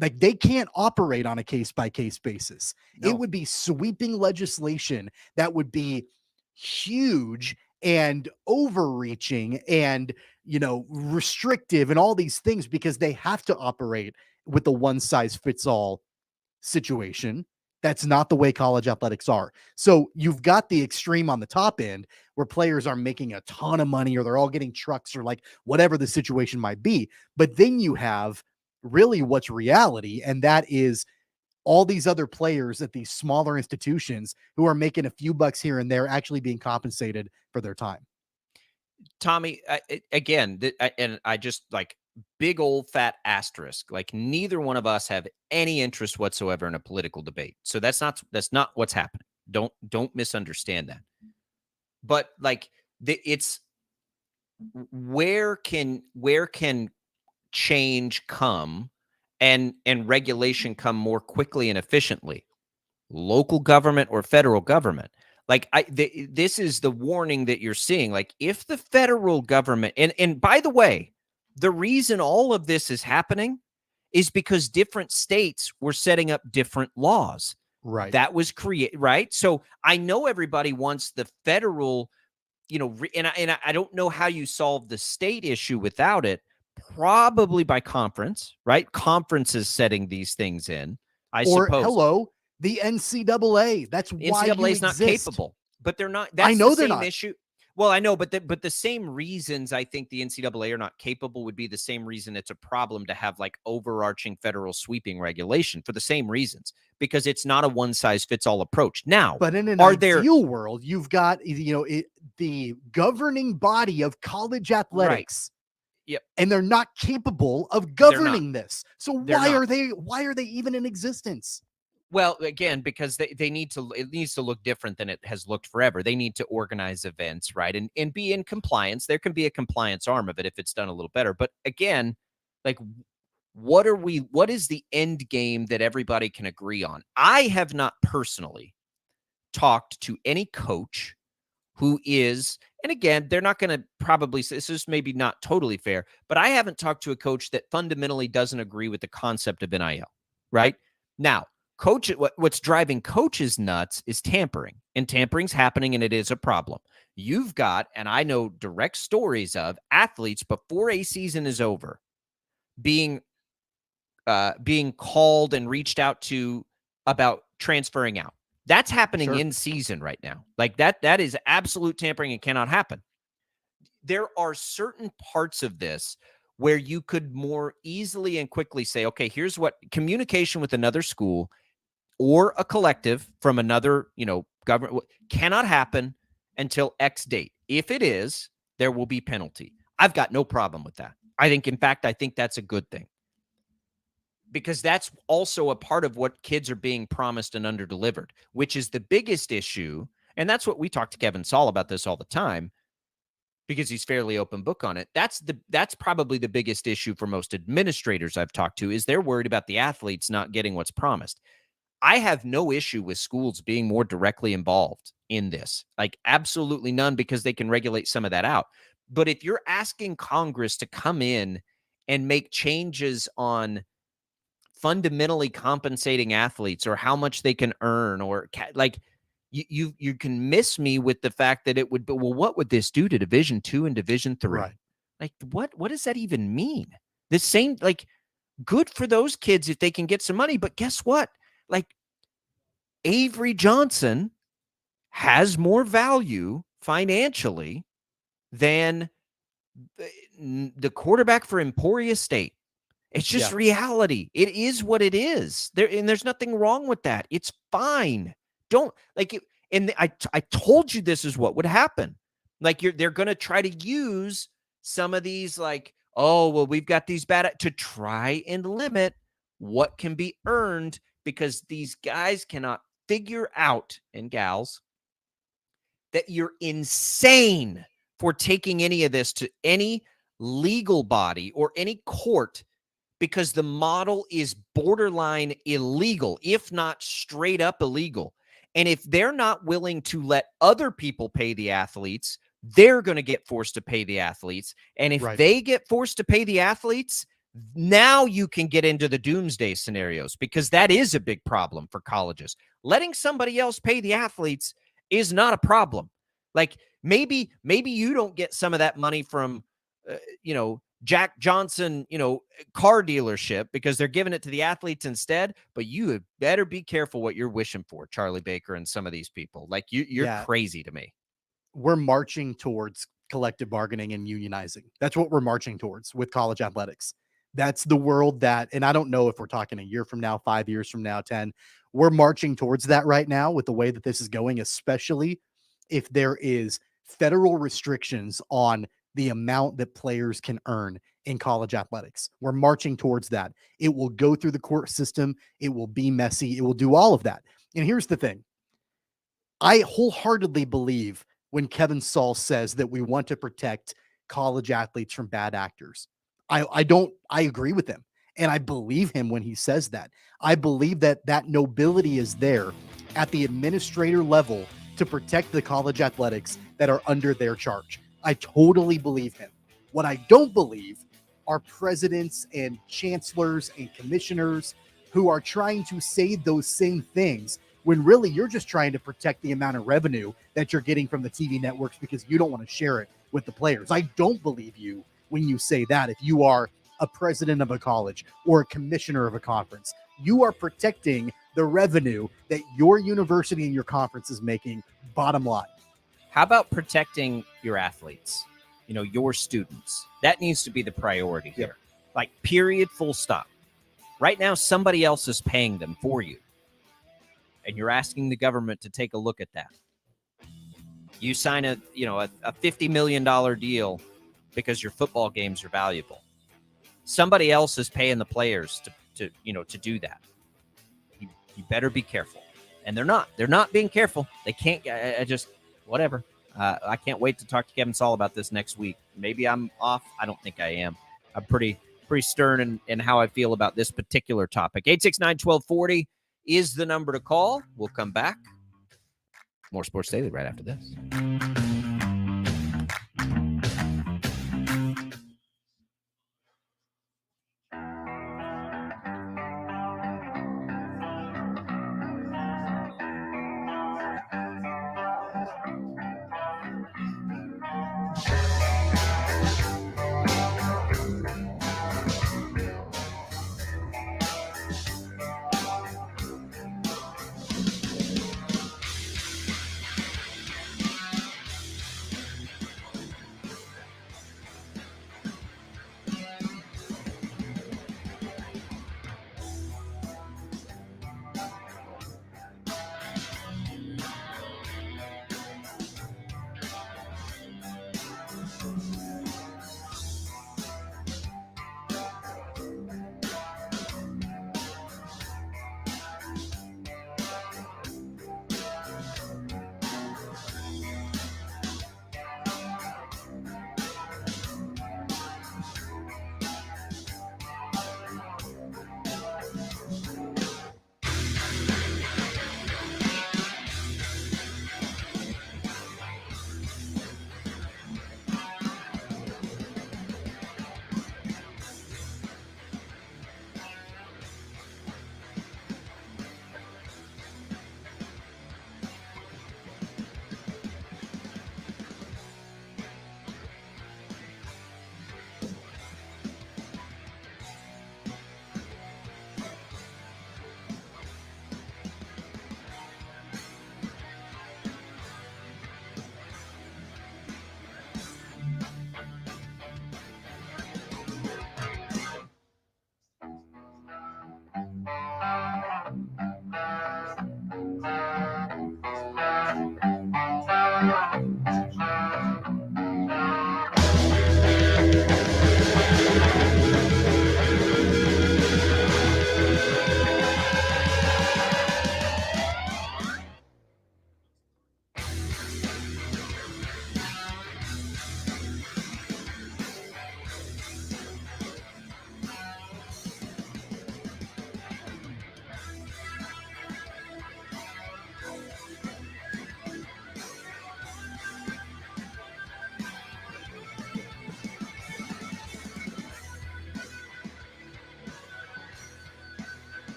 like they can't operate on a case by case basis. No. It would be sweeping legislation that would be huge and overreaching and, restrictive and all these things, because they have to operate with the one size fits all situation. That's not the way college athletics are. So you've got the extreme on the top end where players are making a ton of money, or they're all getting trucks, or like whatever the situation might be. But then you have really what's reality, and that is all these other players at these smaller institutions who are making a few bucks here and there actually being compensated for their time. Tommy, and I just like big old fat asterisk, like neither one of us have any interest whatsoever in a political debate. So that's not what's happening. Don't misunderstand that. But like it's where can change come and regulation come more quickly and efficiently? Local government or federal government? Like this is the warning that you're seeing. Like if the federal government, and by the way, the reason all of this is happening is because different states were setting up different laws. Right. That was created. Right. So I know everybody wants the federal, and I don't know how you solve the state issue without it. Probably by conference, right? Conferences setting these things in, I suppose. Hello, the NCAA. That's why NCAA is not capable, but they're not. That's the same issue. Well, I know, but the same reasons I think the NCAA are not capable would be the same reason it's a problem to have like overarching federal sweeping regulation, for the same reasons, because it's not a one size fits all approach. Now, but in an ideal world, you've got the governing body of college athletics. Right. Yep. And they're not capable of governing this. So why are they even in existence? Well, again, because it needs to look different than it has looked forever. They need to organize events, right? And be in compliance. There can be a compliance arm of it if it's done a little better. But again, like what is the end game that everybody can agree on? I have not personally talked to any coach who is, and again, they're not going to probably say, this is maybe not totally fair, but I haven't talked to a coach that fundamentally doesn't agree with the concept of NIL, right? Now, what's driving coaches nuts is tampering, and tampering's happening, and it is a problem. You've got, and I know direct stories of athletes before a season is over being called and reached out to about transferring out. That's happening in season right now. Like that is absolute tampering and cannot happen. There are certain parts of this where you could more easily and quickly say, okay, here's what communication with another school or a collective from another, government cannot happen until X date. If it is, there will be penalty. I've got no problem with that. I think that's a good thing, because that's also a part of what kids are being promised and underdelivered, which is the biggest issue. And that's what we talk to Kevin Saul about this all the time, because he's fairly open book on it. That's probably the biggest issue for most administrators I've talked to, is they're worried about the athletes not getting what's promised. I have no issue with schools being more directly involved in this, like absolutely none, because they can regulate some of that out. But if you're asking Congress to come in and make changes on fundamentally compensating athletes or how much they can earn, or like you can miss me with the fact that it would be, well, what would this do to Division II and Division III? Right. Like what does that even mean? The same, like, good for those kids if they can get some money, but guess what? Like Avery Johnson has more value financially than the quarterback for Emporia State. It's just reality. It is what it is. There's nothing wrong with that. It's fine. Don't like it. And I told you this is what would happen. Like they're going to try to use some of these like, oh, well, we've got these bad to try and limit what can be earned because these guys cannot figure out, and gals, that you're insane for taking any of this to any legal body or any court because the model is borderline illegal, if not straight up illegal. And if they're not willing to let other people pay the athletes, they're going to get forced to pay the athletes. And if they get forced to pay the athletes, now you can get into the doomsday scenarios because that is a big problem for colleges. Letting somebody else pay the athletes is not a problem. Like maybe you don't get some of that money from, Jack Johnson, car dealership because they're giving it to the athletes instead. But you had better be careful what you're wishing for, Charlie Baker and some of these people. Like you're crazy to me. We're marching towards collective bargaining and unionizing. That's what we're marching towards with college athletics. That's the world that, and I don't know if we're talking a year from now, 5 years from now, 10, we're marching towards that right now with the way that this is going, especially if there is federal restrictions on the amount that players can earn in college athletics. We're marching towards that. It will go through the court system. It will be messy. It will do all of that. And here's the thing. I wholeheartedly believe when Kevin Saul says that we want to protect college athletes from bad actors. I agree with him. And I believe him when he says that. I believe that nobility is there at the administrator level to protect the college athletics that are under their charge. I totally believe him. What I don't believe are presidents and chancellors and commissioners who are trying to say those same things when really you're just trying to protect the amount of revenue that you're getting from the TV networks because you don't want to share it with the players. I don't believe you when you say that. If you are a president of a college or a commissioner of a conference, you are protecting the revenue that your university and your conference is making, bottom line. How about protecting your athletes, your students? That needs to be the priority here. Like, period, full stop. Right now, somebody else is paying them for you. And you're asking the government to take a look at that. You sign a $50 million deal because your football games are valuable. Somebody else is paying the players to do that. You better be careful. And they're not being careful. They can't, whatever. I can't wait to talk to Kevin Saul about this next week. Maybe I'm off. I don't think I am. I'm pretty stern in how I feel about this particular topic. 869-1240 is the number to call. We'll come back. More Sports Daily right after this.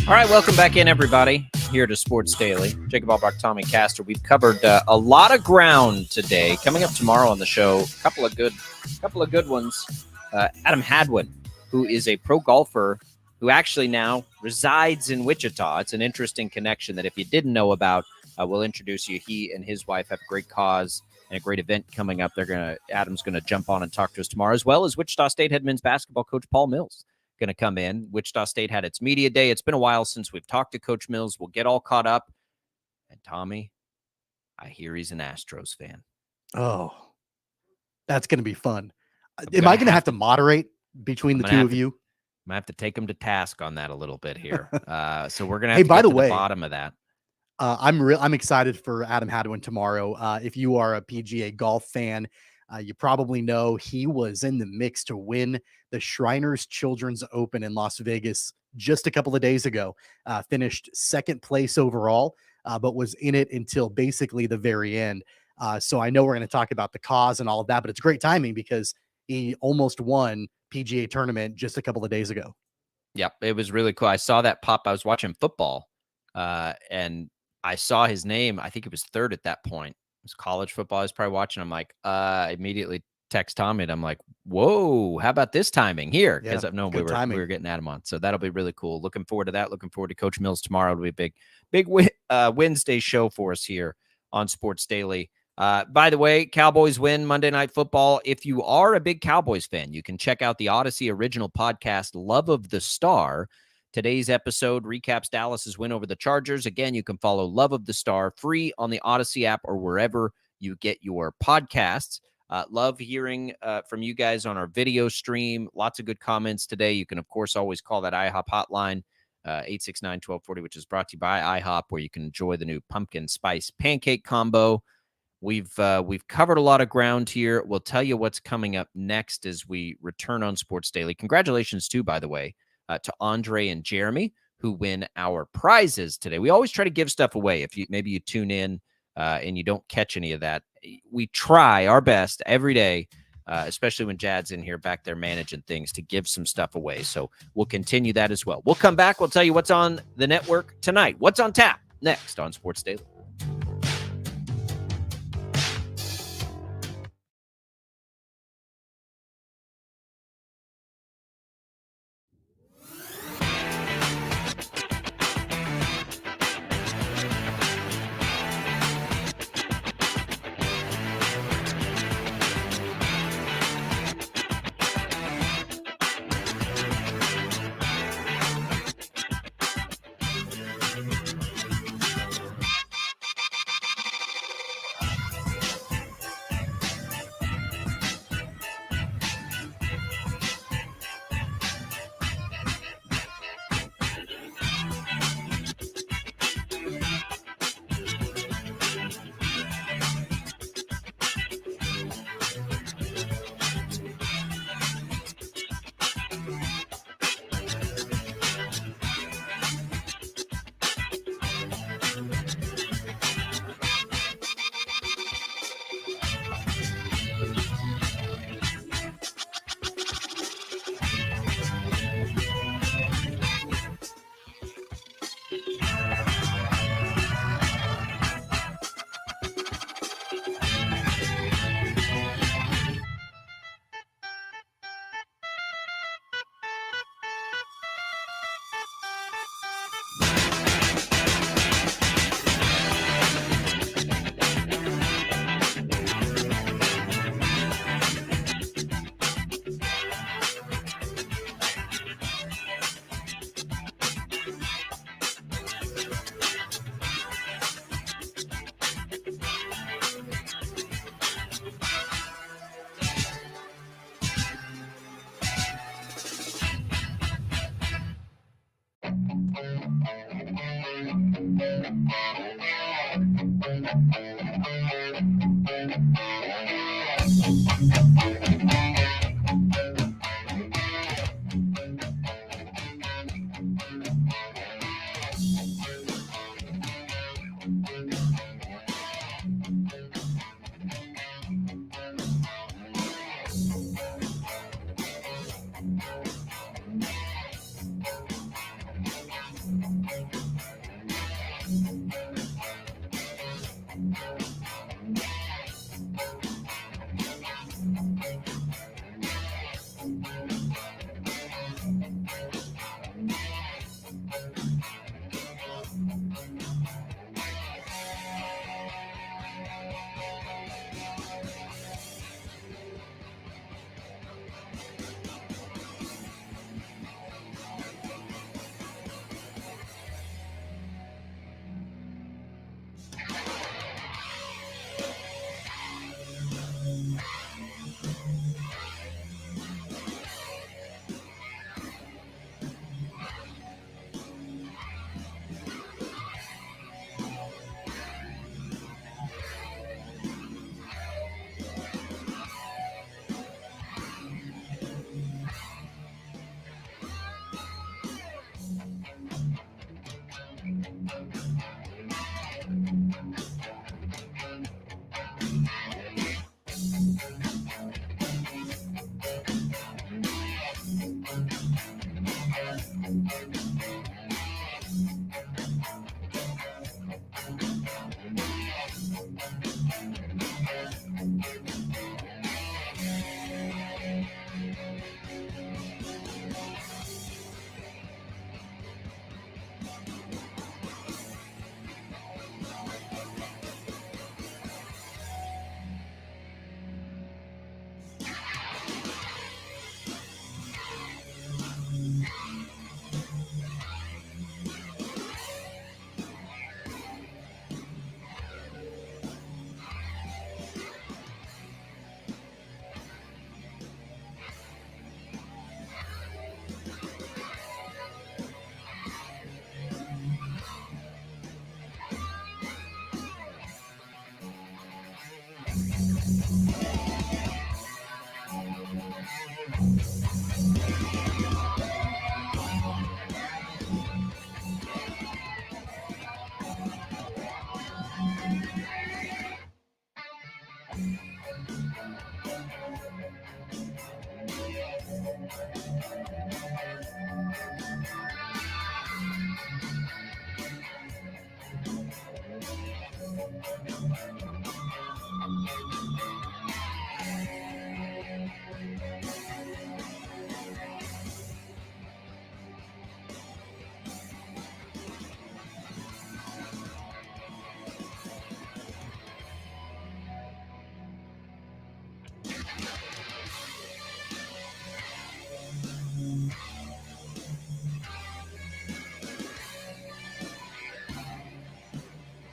All right, welcome back in, everybody, here to Sports Daily. Jacob Albracht, Tommy Castor. We've covered a lot of ground today. Coming up tomorrow on the show, a couple of good ones. Adam Hadwin, who is a pro golfer who actually now resides in Wichita. It's an interesting connection that if you didn't know about, we'll introduce you. He and his wife have a great cause and a great event coming up. Adam's gonna jump on and talk to us tomorrow, as well as Wichita State head men's basketball coach Paul Mills. Going to come in. Wichita State had its media day. It's been a while since we've talked to Coach Mills. We'll get all caught up. And Tommy, I hear he's an Astros fan. Oh, that's going to be fun. Am I going to have to moderate between the two of you? I'm going to have to take him to task on that a little bit here. So we're going to have to get to the bottom of that. I'm excited for Adam Hadwin tomorrow. If you are a PGA golf fan, you probably know he was in the mix to win the Shriners Children's Open in Las Vegas just a couple of days ago. Finished second place overall, but was in it until basically the very end. So I know we're going to talk about the cause and all of that, but it's great timing because he almost won PGA tournament just a couple of days ago. Yep, it was really cool. I saw that pop. I was watching football, and I saw his name. I think it was third at that point. It was college football I was probably watching. I'm like, immediately text Tommy, and I'm like, whoa, how about this timing here? Because I've known we were getting Adam on. So that'll be really cool. Looking forward to that. Looking forward to Coach Mills tomorrow. It'll be a big Wednesday show for us here on Sports Daily. By the way, Cowboys win Monday Night Football. If you are a big Cowboys fan, you can check out the Odyssey original podcast, Love of the Star. Today's episode recaps Dallas's win over the Chargers. Again, you can follow Love of the Star free on the Odyssey app or wherever you get your podcasts. Love hearing from you guys on our video stream. Lots of good comments today. You can, of course, always call that IHOP hotline, 869-1240, which is brought to you by IHOP, where you can enjoy the new pumpkin spice pancake combo. We've covered a lot of ground here. We'll tell you what's coming up next as we return on Sports Daily. Congratulations, too, by the way, to Andre and Jeremy, who win our prizes today. We always try to give stuff away. If maybe you tune in and you don't catch any of that, we try our best every day, especially when Jad's in here back there managing things, to give some stuff away. So we'll continue that as well. We'll come back. We'll tell you what's on the network tonight. What's on tap next on Sports Daily.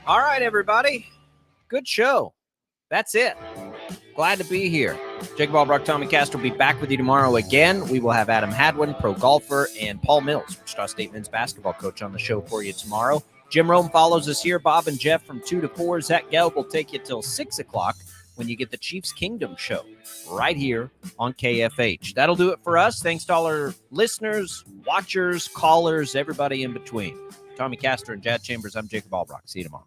All right, everybody. Good show. That's it. Glad to be here. Jacob Albracht, Tommy Castor will be back with you tomorrow again. We will have Adam Hadwin, pro golfer, and Paul Mills, Wichita State men's basketball coach, on the show for you tomorrow. Jim Rome follows us here. Bob and Jeff from 2 to 4. Zach Gelb will take you till 6 o'clock when you get the Chiefs Kingdom show right here on KFH. That'll do it for us. Thanks to all our listeners, watchers, callers, everybody in between. Tommy Castor and Jad Chambers, I'm Jacob Albracht. See you tomorrow.